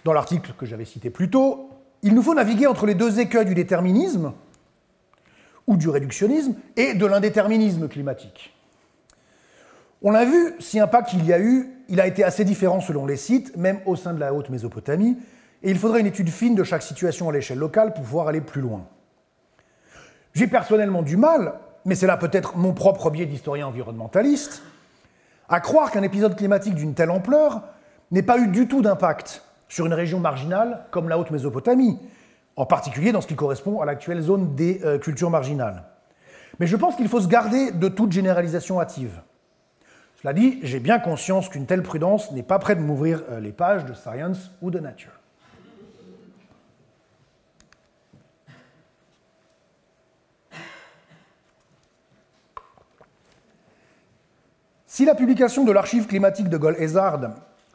Speaker 1: dans l'article que j'avais cité plus tôt, il nous faut naviguer entre les deux écueils du déterminisme, ou du réductionnisme, et de l'indéterminisme climatique. On a vu, si impact il y a eu, il a été assez différent selon les sites, même au sein de la Haute-Mésopotamie, et il faudrait une étude fine de chaque situation à l'échelle locale pour pouvoir aller plus loin. J'ai personnellement du mal, mais c'est là peut-être mon propre biais d'historien environnementaliste, à croire qu'un épisode climatique d'une telle ampleur n'ait pas eu du tout d'impact sur une région marginale comme la Haute-Mésopotamie, en particulier dans ce qui correspond à l'actuelle zone des cultures marginales. Mais je pense qu'il faut se garder de toute généralisation hâtive. Cela dit, j'ai bien conscience qu'une telle prudence n'est pas près de m'ouvrir les pages de Science ou de Nature. Si la publication de l'archive climatique de Gol-Ezard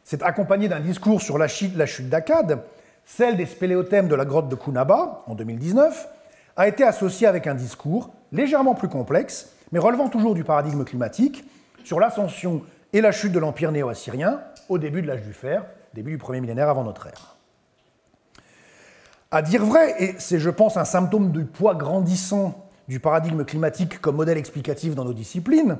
Speaker 1: s'est accompagnée d'un discours sur la chute d'Akkad, celle des spéléothèmes de la grotte de Kunaba, en 2019, a été associée avec un discours légèrement plus complexe, mais relevant toujours du paradigme climatique, sur l'ascension et la chute de l'Empire néo-assyrien au début de l'âge du fer, début du 1er millénaire avant notre ère. À dire vrai, et c'est je pense un symptôme du poids grandissant du paradigme climatique comme modèle explicatif dans nos disciplines,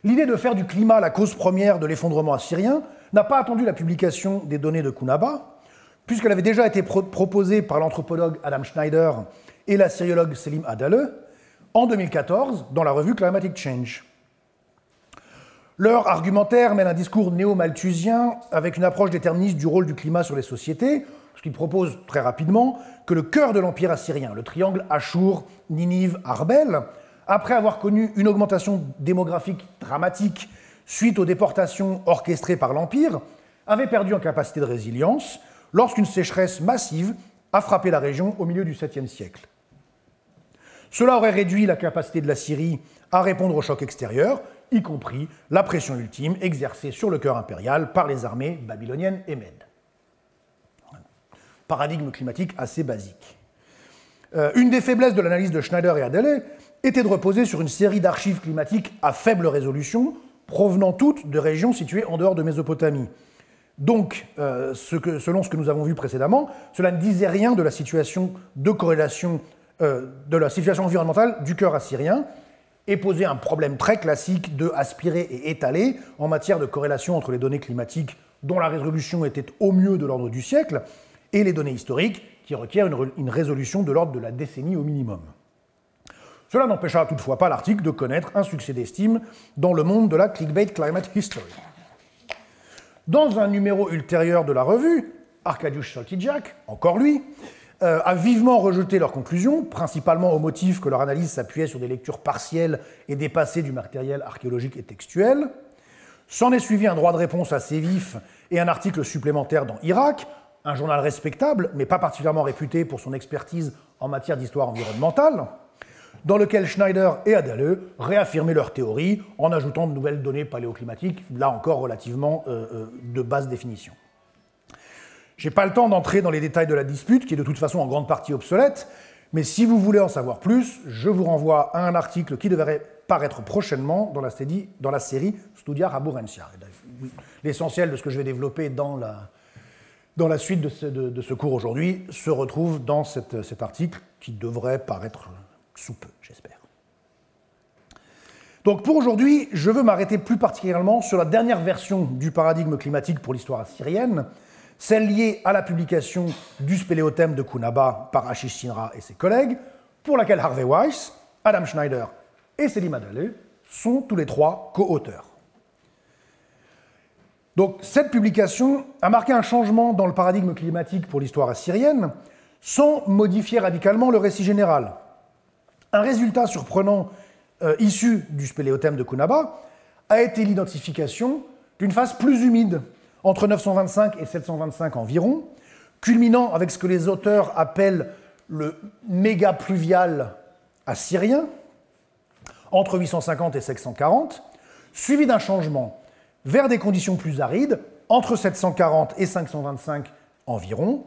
Speaker 1: l'idée de faire du climat la cause première de l'effondrement assyrien n'a pas attendu la publication des données de Kunaba, puisqu'elle avait déjà été proposée par l'anthropologue Adam Schneider et la syriologue Selim Adale en 2014 dans la revue Climatic Change. Leur argumentaire mêle un discours néo-malthusien avec une approche déterministe du rôle du climat sur les sociétés, ce qui propose très rapidement que le cœur de l'empire assyrien, le triangle Achour, Ninive, Arbel, après avoir connu une augmentation démographique dramatique suite aux déportations orchestrées par l'Empire, avait perdu en capacité de résilience lorsqu'une sécheresse massive a frappé la région au milieu du 7e siècle. Cela aurait réduit la capacité de la Syrie à répondre aux chocs extérieurs, y compris la pression ultime exercée sur le cœur impérial par les armées babyloniennes et mèdes. Paradigme climatique assez basique. Une des faiblesses de l'analyse de Schneider et Adele était de reposer sur une série d'archives climatiques à faible résolution, provenant toutes de régions situées en dehors de Mésopotamie. Donc, selon ce que nous avons vu précédemment, cela ne disait rien de la situation de corrélation, de la situation environnementale du cœur assyrien, et posait un problème très classique de aspirer et étaler en matière de corrélation entre les données climatiques dont la résolution était au mieux de l'ordre du siècle, et les données historiques qui requièrent une résolution de l'ordre de la décennie au minimum. Cela n'empêchera toutefois pas l'article de connaître un succès d'estime dans le monde de la clickbait climate history. Dans un numéro ultérieur de la revue, Arkadiusz Soltijak, encore lui, a vivement rejeté leurs conclusions, principalement au motif que leur analyse s'appuyait sur des lectures partielles et dépassées du matériel archéologique et textuel. S'en est suivi un droit de réponse assez vif et un article supplémentaire dans Irak, un journal respectable, mais pas particulièrement réputé pour son expertise en matière d'histoire environnementale, dans lequel Schneider et Adale réaffirmaient leur théorie en ajoutant de nouvelles données paléoclimatiques, là encore relativement de basse définition. Je n'ai pas le temps d'entrer dans les détails de la dispute, qui est de toute façon en grande partie obsolète, mais si vous voulez en savoir plus, je vous renvoie à un article qui devrait paraître prochainement dans la série Studia Raburentia. L'essentiel de ce que je vais développer dans la suite de ce cours aujourd'hui se retrouve dans cet article qui devrait paraître sous peu, j'espère. Donc pour aujourd'hui, je veux m'arrêter plus particulièrement sur la dernière version du paradigme climatique pour l'histoire assyrienne, celle liée à la publication du spéléothème de Kunaba par Ashish Sinra et ses collègues, pour laquelle Harvey Weiss, Adam Schneider et Selim Adale sont tous les trois co-auteurs. Donc cette publication a marqué un changement dans le paradigme climatique pour l'histoire assyrienne, sans modifier radicalement le récit général. Un résultat surprenant issu du spéléothème de Kunaba a été l'identification d'une phase plus humide, entre 925 et 725 environ, culminant avec ce que les auteurs appellent le méga-pluvial assyrien, entre 850 et 740, suivi d'un changement vers des conditions plus arides, entre 740 et 525 environ,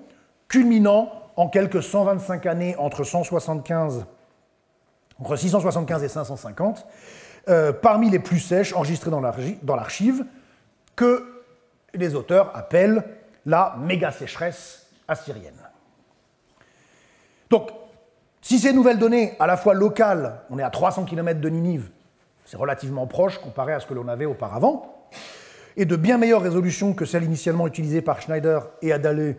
Speaker 1: culminant en quelques 125 années entre 675 et 550, parmi les plus sèches enregistrées dans l'archive, que les auteurs appellent la méga-sécheresse assyrienne. Donc, si ces nouvelles données, à la fois locales, on est à 300 km de Ninive, c'est relativement proche comparé à ce que l'on avait auparavant, et de bien meilleure résolution que celle initialement utilisée par Schneider et Adale,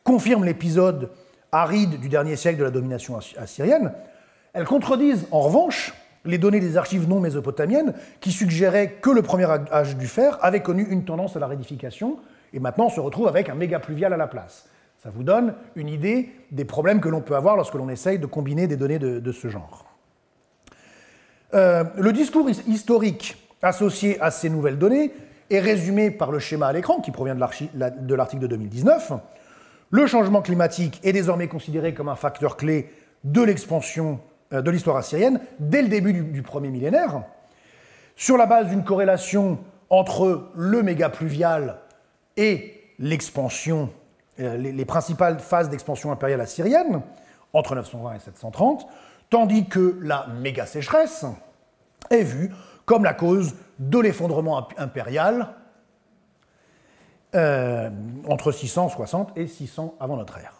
Speaker 1: confirment l'épisode aride du dernier siècle de la domination assyrienne, elles contredisent en revanche les données des archives non mésopotamiennes qui suggéraient que le premier âge du fer avait connu une tendance à la rédification et maintenant on se retrouve avec un méga pluvial à la place. Ça vous donne une idée des problèmes que l'on peut avoir lorsque l'on essaye de combiner des données de ce genre. Le discours historique associé à ces nouvelles données est résumé par le schéma à l'écran qui provient de l'article de 2019. Le changement climatique est désormais considéré comme un facteur clé de l'expansion de l'histoire assyrienne dès le début du premier millénaire, sur la base d'une corrélation entre le méga pluvial et l'expansion, les principales phases d'expansion impériale assyrienne, entre 920 et 730, tandis que la méga sécheresse est vue comme la cause de l'effondrement impérial entre 660 et 600 avant notre ère.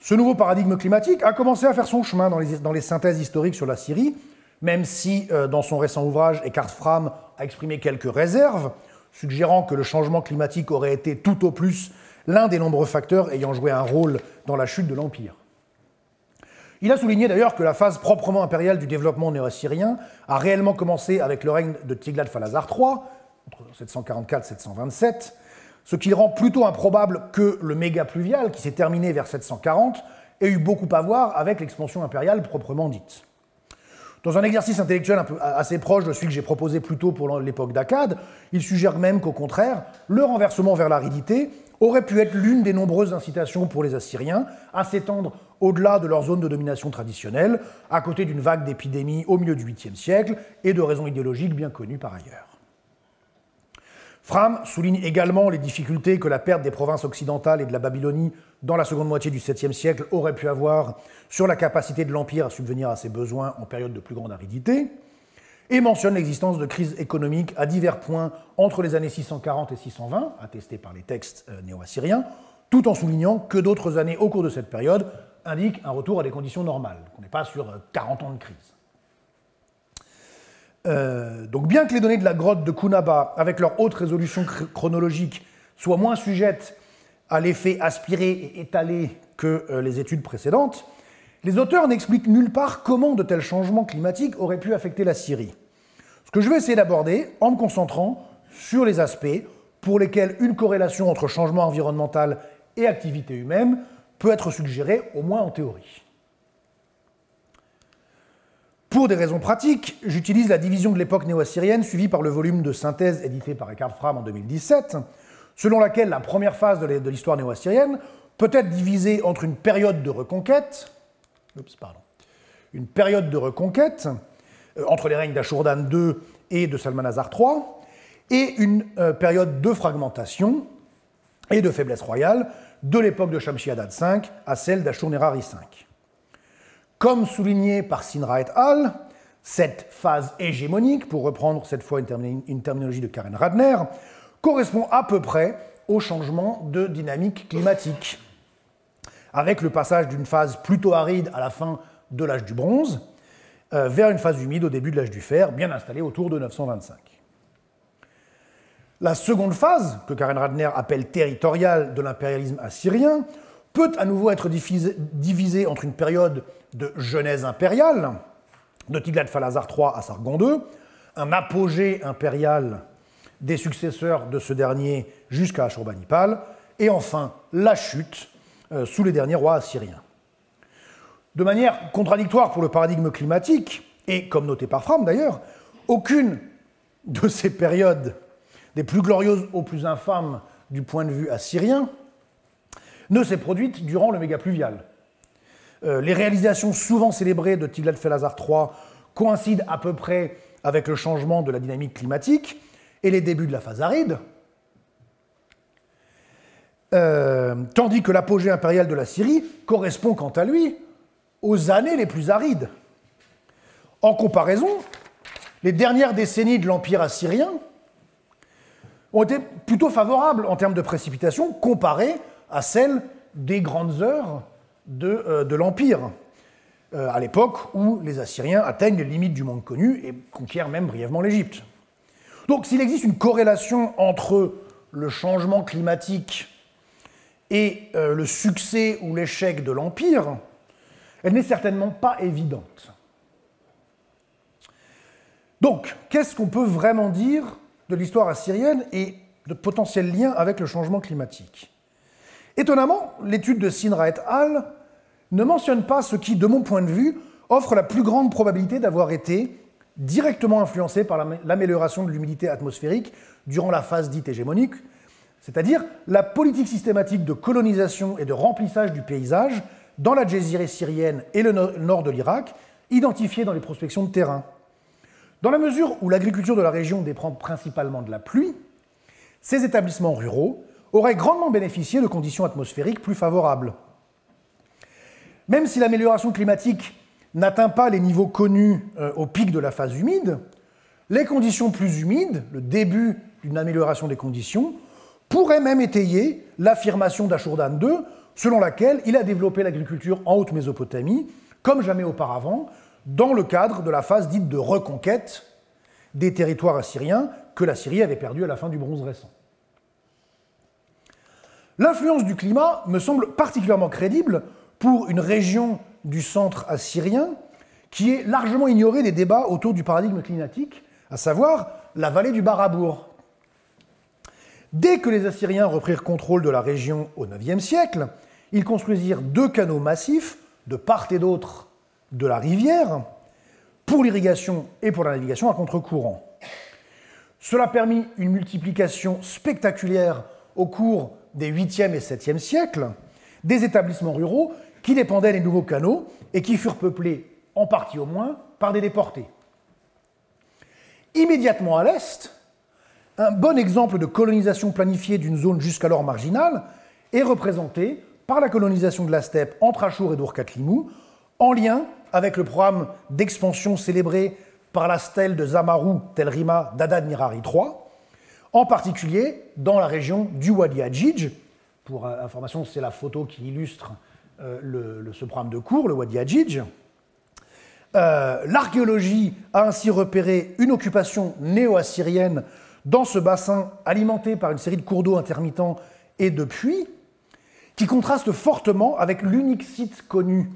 Speaker 1: Ce nouveau paradigme climatique a commencé à faire son chemin dans les synthèses historiques sur la Syrie, même si, dans son récent ouvrage, Eckhard Fram a exprimé quelques réserves, suggérant que le changement climatique aurait été tout au plus l'un des nombreux facteurs ayant joué un rôle dans la chute de l'Empire. Il a souligné d'ailleurs que la phase proprement impériale du développement néo-assyrien a réellement commencé avec le règne de Tiglath-Phalasar III, entre 744 et 727, ce qui rend plutôt improbable que le méga pluvial, qui s'est terminé vers 740, ait eu beaucoup à voir avec l'expansion impériale proprement dite. Dans un exercice intellectuel assez proche de celui que j'ai proposé plus tôt pour l'époque d'Akkad, il suggère même qu'au contraire, le renversement vers l'aridité aurait pu être l'une des nombreuses incitations pour les Assyriens à s'étendre au-delà de leur zone de domination traditionnelle, à côté d'une vague d'épidémies au milieu du 8e siècle et de raisons idéologiques bien connues par ailleurs. Fram souligne également les difficultés que la perte des provinces occidentales et de la Babylonie dans la seconde moitié du 7e siècle aurait pu avoir sur la capacité de l'Empire à subvenir à ses besoins en période de plus grande aridité, et mentionne l'existence de crises économiques à divers points entre les années 640 et 620, attestées par les textes néo-assyriens, tout en soulignant que d'autres années au cours de cette période indiquent un retour à des conditions normales. On n'est pas sur 40 ans de crise. Donc bien que les données de la grotte de Kunaba, avec leur haute résolution chronologique, soient moins sujettes à l'effet aspiré et étalé que les études précédentes, les auteurs n'expliquent nulle part comment de tels changements climatiques auraient pu affecter la Syrie. Ce que je vais essayer d'aborder en me concentrant sur les aspects pour lesquels une corrélation entre changement environnemental et activité humaine peut être suggérée, au moins en théorie. Pour des raisons pratiques, j'utilise la division de l'époque néo-assyrienne suivie par le volume de synthèse édité par Eckhard Fram en 2017, selon laquelle la première phase de l'histoire néo-assyrienne peut être divisée entre une période de reconquête, entre les règnes d'Ashurdan II et de Salmanasar III, et une période de fragmentation et de faiblesse royale de l'époque de Shamshi-Adad V à celle d'Ashur-Nerari V. Comme souligné par Sinra et al., cette phase hégémonique, pour reprendre cette fois une terminologie de Karen Radner, correspond à peu près au changement de dynamique climatique, avec le passage d'une phase plutôt aride à la fin de l'âge du bronze vers une phase humide au début de l'âge du fer, bien installée autour de 925. La seconde phase, que Karen Radner appelle territoriale de l'impérialisme assyrien, peut à nouveau être divisée entre une période de genèse impériale, de Tiglath-Phalazar III à Sargon II, un apogée impérial des successeurs de ce dernier jusqu'à Ashurbanipal, et enfin la chute sous les derniers rois assyriens. De manière contradictoire pour le paradigme climatique, et comme noté par Fram d'ailleurs, aucune de ces périodes, des plus glorieuses aux plus infâmes du point de vue assyrien, ne s'est produite durant le mégapluvial. Les réalisations souvent célébrées de Tiglath-Phalazar III coïncident à peu près avec le changement de la dynamique climatique et les débuts de la phase aride, tandis que l'apogée impériale de la Syrie correspond quant à lui aux années les plus arides. En comparaison, les dernières décennies de l'Empire assyrien ont été plutôt favorables en termes de précipitations comparées à celles des grandes heures de l'Empire, à l'époque où les Assyriens atteignent les limites du monde connu et conquièrent même brièvement l'Égypte. Donc s'il existe une corrélation entre le changement climatique et le succès ou l'échec de l'Empire, elle n'est certainement pas évidente. Donc, qu'est-ce qu'on peut vraiment dire de l'histoire assyrienne et de potentiels liens avec le changement climatique? Étonnamment, l'étude de Sinra et al. Ne mentionne pas ce qui, de mon point de vue, offre la plus grande probabilité d'avoir été directement influencé par l'amélioration de l'humidité atmosphérique durant la phase dite hégémonique, c'est-à-dire la politique systématique de colonisation et de remplissage du paysage dans la Djézireh syrienne et le nord de l'Irak, identifiée dans les prospections de terrain. Dans la mesure où l'agriculture de la région dépend principalement de la pluie, ces établissements ruraux auraient grandement bénéficié de conditions atmosphériques plus favorables. Même si l'amélioration climatique n'atteint pas les niveaux connus au pic de la phase humide, les conditions plus humides, le début d'une amélioration des conditions, pourraient même étayer l'affirmation d'Ashurdan II, selon laquelle il a développé l'agriculture en Haute-Mésopotamie, comme jamais auparavant, dans le cadre de la phase dite de reconquête des territoires assyriens que la Syrie avait perdus à la fin du bronze récent. L'influence du climat me semble particulièrement crédible pour une région du centre assyrien qui est largement ignorée des débats autour du paradigme climatique, à savoir la vallée du Barabour. Dès que les Assyriens reprirent contrôle de la région au IXe siècle, ils construisirent 2 canaux massifs de part et d'autre de la rivière pour l'irrigation et pour la navigation à contre-courant. Cela permit une multiplication spectaculaire au cours des 8e et 7e siècles des établissements ruraux qui dépendaient des nouveaux canaux et qui furent peuplés, en partie au moins, par des déportés. Immédiatement à l'est, un bon exemple de colonisation planifiée d'une zone jusqu'alors marginale est représenté par la colonisation de la steppe entre Achour et Dourkatlimou, en lien avec le programme d'expansion célébré par la stèle de Zamarou Tel Rima d'Adad-Nirari III, en particulier dans la région du Wadi Hadjidj. Pour information, c'est la photo qui illustre ce programme de cours, le Wadi Hadjidj. L'archéologie a ainsi repéré une occupation néo-assyrienne dans ce bassin alimenté par une série de cours d'eau intermittents et de puits, qui contraste fortement avec l'unique site connu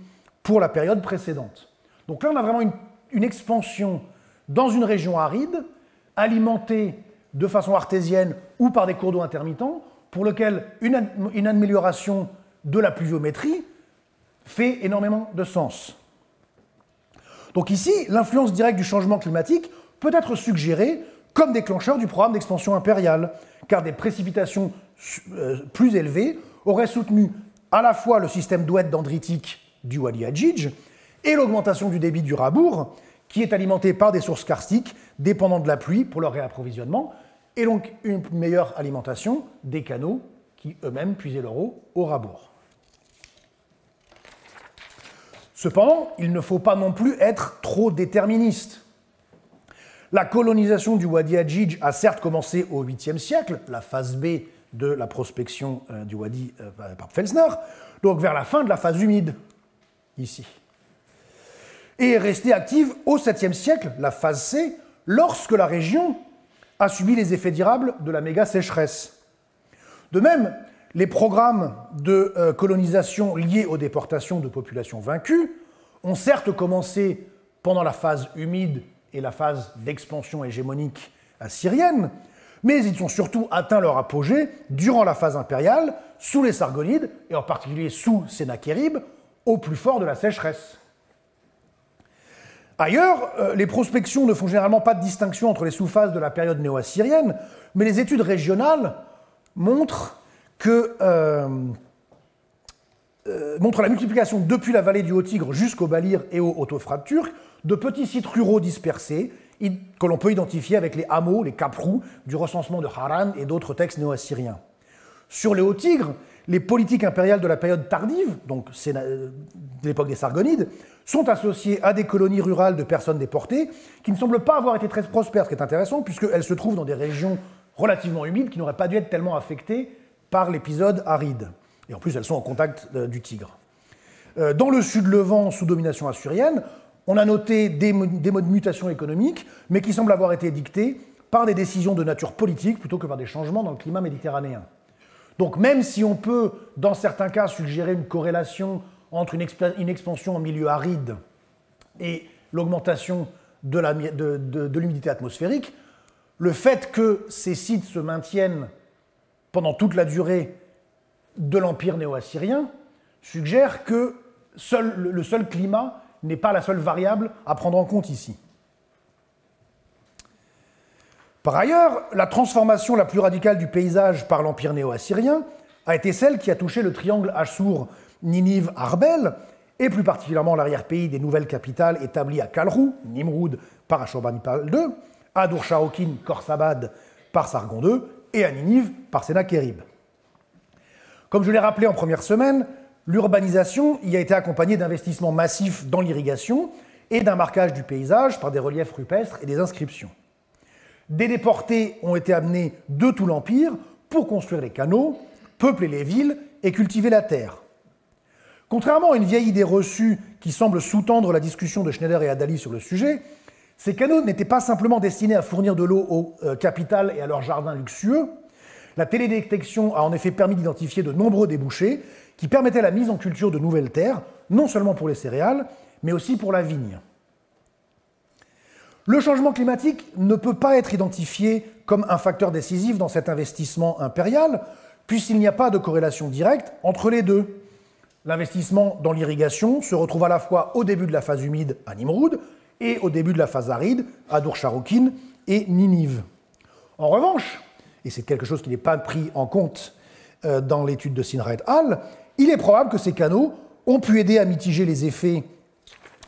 Speaker 1: pour la période précédente. Donc là, on a vraiment une expansion dans une région aride, alimentée de façon artésienne ou par des cours d'eau intermittents, pour lequel une amélioration de la pluviométrie fait énormément de sens. Donc ici, l'influence directe du changement climatique peut être suggérée comme déclencheur du programme d'expansion impériale, car des précipitations plus élevées auraient soutenu à la fois le système d'oued dendritique du Wadi Hadjidj et l'augmentation du débit du Rabour, qui est alimenté par des sources karstiques dépendant de la pluie pour leur réapprovisionnement, et donc une meilleure alimentation des canaux qui eux-mêmes puisaient leur eau au Rabour. Cependant, il ne faut pas non plus être trop déterministe. La colonisation du Wadi Hadjidj a certes commencé au 8e siècle, la phase B de la prospection du Wadi par Pfelsner, donc vers la fin de la phase humide, ici. Et est restée active au 7e siècle, la phase C, lorsque la région a subi les effets durables de la méga sécheresse. De même, les programmes de colonisation liés aux déportations de populations vaincues ont certes commencé pendant la phase humide et la phase d'expansion hégémonique assyrienne, mais ils ont surtout atteint leur apogée durant la phase impériale, sous les Sargonides, et en particulier sous Sennachérib, au plus fort de la sécheresse. Ailleurs, les prospections ne font généralement pas de distinction entre les sous-phases de la période néo-assyrienne, mais les études régionales montrent la multiplication depuis la vallée du Haut-Tigre jusqu'au Balir et au Haut-Euphrate turc de petits sites ruraux dispersés que l'on peut identifier avec les hameaux, les caprous du recensement de Haran et d'autres textes néo-assyriens. Sur le Haut-Tigre, les politiques impériales de la période tardive, donc de l'époque des Sargonides, sont associées à des colonies rurales de personnes déportées qui ne semblent pas avoir été très prospères, ce qui est intéressant puisqu'elles se trouvent dans des régions relativement humides qui n'auraient pas dû être tellement affectées par l'épisode aride. Et en plus, elles sont en contact du Tigre. Dans le sud Levant, sous domination assyrienne, on a noté des mutations économiques, mais qui semblent avoir été dictées par des décisions de nature politique plutôt que par des changements dans le climat méditerranéen. Donc même si on peut, dans certains cas, suggérer une corrélation entre une expansion en milieu aride et l'augmentation de l'humidité atmosphérique, le fait que ces sites se maintiennent pendant toute la durée de l'empire néo-assyrien suggère que le seul climat n'est pas la seule variable à prendre en compte ici. Par ailleurs, la transformation la plus radicale du paysage par l'empire néo-assyrien a été celle qui a touché le triangle Assour, Ninive, Arbel, et plus particulièrement l'arrière-pays des nouvelles capitales établies à Kalrou, Nimroud par Ashurbanipal II, à Dur-Sharokin, Khorsabad par Sargon II, et à Ninive par Sennachérib. Comme je l'ai rappelé en première semaine, l'urbanisation y a été accompagnée d'investissements massifs dans l'irrigation et d'un marquage du paysage par des reliefs rupestres et des inscriptions. Des déportés ont été amenés de tout l'Empire pour construire les canaux, peupler les villes et cultiver la terre. Contrairement à une vieille idée reçue qui semble sous-tendre la discussion de Schneider et Adali sur le sujet, ces canaux n'étaient pas simplement destinés à fournir de l'eau aux capitales et à leurs jardins luxueux. La télédétection a en effet permis d'identifier de nombreux débouchés qui permettaient la mise en culture de nouvelles terres, non seulement pour les céréales, mais aussi pour la vigne. Le changement climatique ne peut pas être identifié comme un facteur décisif dans cet investissement impérial, puisqu'il n'y a pas de corrélation directe entre les deux. L'investissement dans l'irrigation se retrouve à la fois au début de la phase humide à Nimroud et au début de la phase aride à Dur-Sharokin et Ninive. En revanche, et c'est quelque chose qui n'est pas pris en compte dans l'étude de Sinra et al., il est probable que ces canaux ont pu aider à mitiger les effets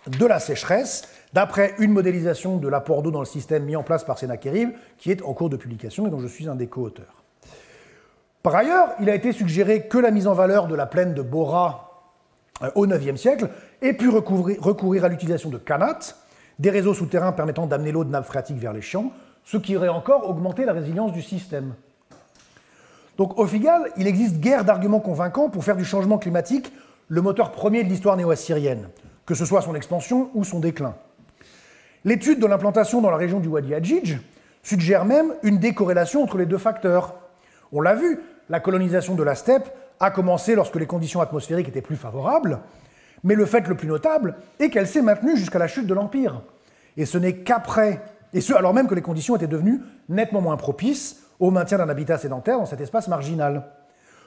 Speaker 1: de la sécheresse, d'après une modélisation de l'apport d'eau dans le système mis en place par Sennachérib, qui est en cours de publication et dont je suis un des co-auteurs. Par ailleurs, il a été suggéré que la mise en valeur de la plaine de Bora au IXe siècle ait pu recourir à l'utilisation de kanats, des réseaux souterrains permettant d'amener l'eau de nappe phréatique vers les champs, ce qui aurait encore augmenté la résilience du système. Donc au final, il existe guère d'arguments convaincants pour faire du changement climatique le moteur premier de l'histoire néo-assyrienne, que ce soit son expansion ou son déclin. L'étude de l'implantation dans la région du Wadi Hadjidj suggère même une décorrélation entre les deux facteurs. On l'a vu, la colonisation de la steppe a commencé lorsque les conditions atmosphériques étaient plus favorables, Mais le fait le plus notable est qu'elle s'est maintenue jusqu'à la chute de l'Empire. Et ce n'est qu'après, et ce alors même que les conditions étaient devenues nettement moins propices au maintien d'un habitat sédentaire dans cet espace marginal.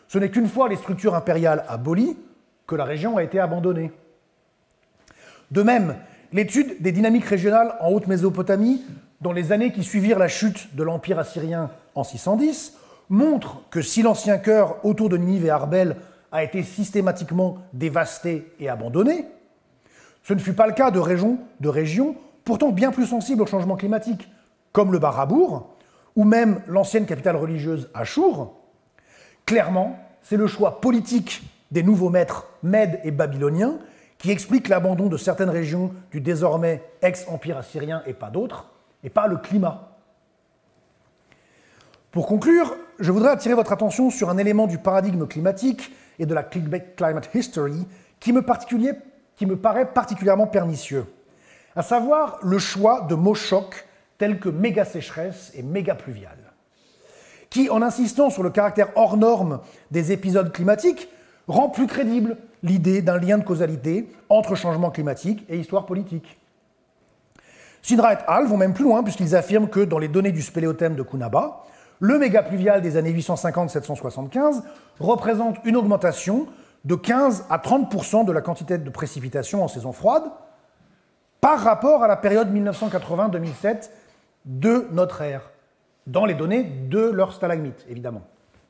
Speaker 1: Ce n'est qu'une fois les structures impériales abolies que la région a été abandonnée. De même, l'étude des dynamiques régionales en Haute-Mésopotamie, dans les années qui suivirent la chute de l'Empire assyrien en 610, montre que si l'ancien cœur autour de Ninive et Arbel a été systématiquement dévasté et abandonné, ce ne fut pas le cas de régions pourtant bien plus sensibles au changement climatique, comme le Barrabour, ou même l'ancienne capitale religieuse Achour. Clairement, c'est le choix politique des nouveaux maîtres mèdes et babyloniens qui explique l'abandon de certaines régions du désormais ex-empire assyrien et pas d'autres, et pas le climat. Pour conclure, je voudrais attirer votre attention sur un élément du paradigme climatique et de la climate history qui me paraît particulièrement pernicieux, à savoir le choix de mots chocs tels que méga sécheresse et méga pluviale, qui, en insistant sur le caractère hors norme des épisodes climatiques, rend plus crédible l'idée d'un lien de causalité entre changement climatique et histoire politique. Sindra et al. Vont même plus loin puisqu'ils affirment que dans les données du spéléothème de Kunaba, le méga pluvial des années 850-775 représente une augmentation de 15 à 30% de la quantité de précipitations en saison froide par rapport à la période 1980-2007 de notre ère, dans les données de leur stalagmite, évidemment.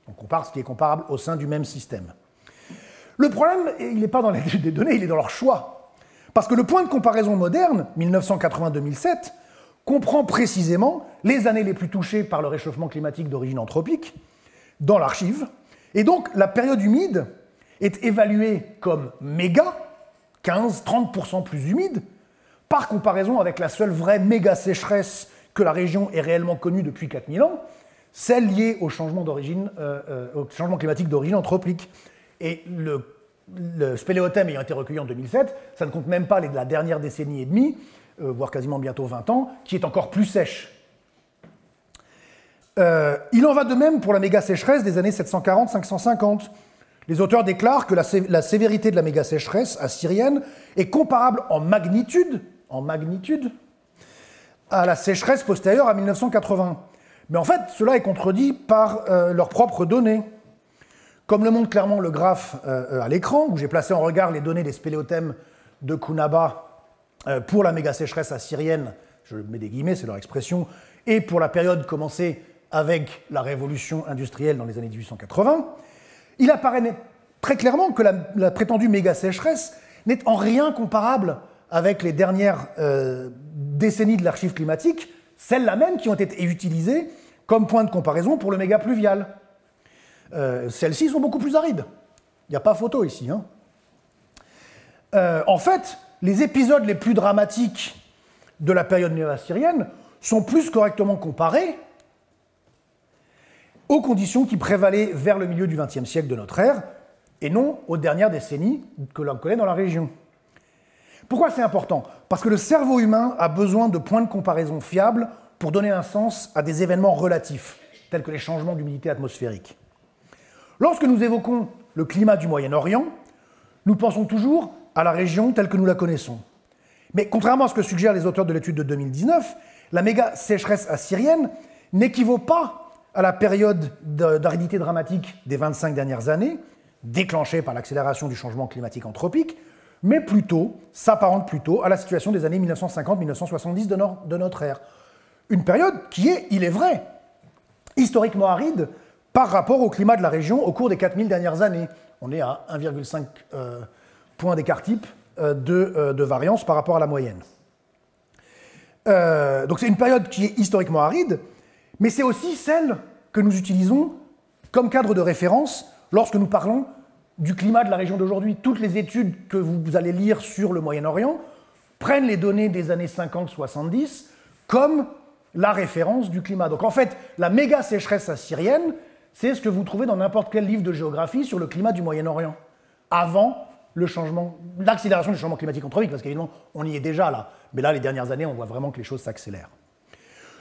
Speaker 1: On compare ce qui est comparable au sein du même système. Le problème, il n'est pas dans l'étude des données, il est dans leur choix. Parce que le point de comparaison moderne, 1980-2007, comprend précisément les années les plus touchées par le réchauffement climatique d'origine anthropique dans l'archive, et donc la période humide est évaluée comme méga, 15-30% plus humide, par comparaison avec la seule vraie méga sécheresse que la région ait réellement connue depuis 4000 ans, celle liée au changement climatique d'origine anthropique. Et le spéléothème ayant été recueilli en 2007, ça ne compte même pas la dernière décennie et demie, voire quasiment bientôt 20 ans, qui est encore plus sèche. Il en va de même pour la méga sécheresse des années 740-550. Les auteurs déclarent que la sévérité de la méga sécheresse assyrienne est comparable en magnitude à la sécheresse postérieure à 1980. Mais en fait, cela est contredit par leurs propres données. Comme le montre clairement le graphe à l'écran, où j'ai placé en regard les données des spéléothèmes de Kunaba pour la méga sécheresse assyrienne, je mets des guillemets, c'est leur expression, et pour la période commencée avec la révolution industrielle dans les années 1880, il apparaît très clairement que la prétendue méga sécheresse n'est en rien comparable avec les dernières décennies de l'archive climatique, celles-là même qui ont été utilisées comme point de comparaison pour le méga pluvial. Celles-ci sont beaucoup plus arides. Il n'y a pas photo ici. Hein. En fait, les épisodes les plus dramatiques de la période néo-assyrienne sont plus correctement comparés aux conditions qui prévalaient vers le milieu du XXe siècle de notre ère, et non aux dernières décennies que l'on connaît dans la région. Pourquoi c'est important? Parce que le cerveau humain a besoin de points de comparaison fiables pour donner un sens à des événements relatifs, tels que les changements d'humidité atmosphérique. Lorsque nous évoquons le climat du Moyen-Orient, nous pensons toujours à la région telle que nous la connaissons. Mais contrairement à ce que suggèrent les auteurs de l'étude de 2019, la méga sécheresse assyrienne n'équivaut pas à la période d'aridité dramatique des 25 dernières années, déclenchée par l'accélération du changement climatique anthropique, mais s'apparente plutôt à la situation des années 1950-1970 de notre ère. Une période qui est, il est vrai, historiquement aride par rapport au climat de la région au cours des 4000 dernières années. On est à 1,5 point d'écart type de variance par rapport à la moyenne. Donc c'est une période qui est historiquement aride, mais c'est aussi celle que nous utilisons comme cadre de référence lorsque nous parlons du climat de la région d'aujourd'hui. Toutes les études que vous allez lire sur le Moyen-Orient prennent les données des années 50-70 comme la référence du climat. Donc en fait, la méga sécheresse assyrienne, c'est ce que vous trouvez dans n'importe quel livre de géographie sur le climat du Moyen-Orient, avant l'accélération du changement climatique anthropique, parce qu'évidemment, on y est déjà là. Mais là, les dernières années, on voit vraiment que les choses s'accélèrent.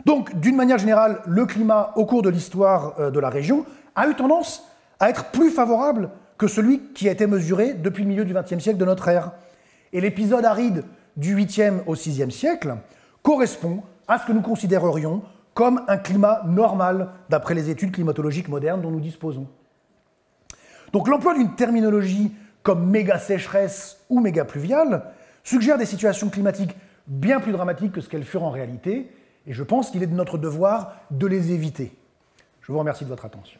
Speaker 1: Donc, d'une manière générale, le climat au cours de l'histoire de la région a eu tendance à être plus favorable que celui qui a été mesuré depuis le milieu du XXe siècle de notre ère. Et l'épisode aride du 8e au 6e siècle correspond à ce que nous considérerions comme un climat normal d'après les études climatologiques modernes dont nous disposons. Donc l'emploi d'une terminologie comme méga sécheresse ou méga pluviale suggère des situations climatiques bien plus dramatiques que ce qu'elles furent en réalité, et je pense qu'il est de notre devoir de les éviter. Je vous remercie de votre attention.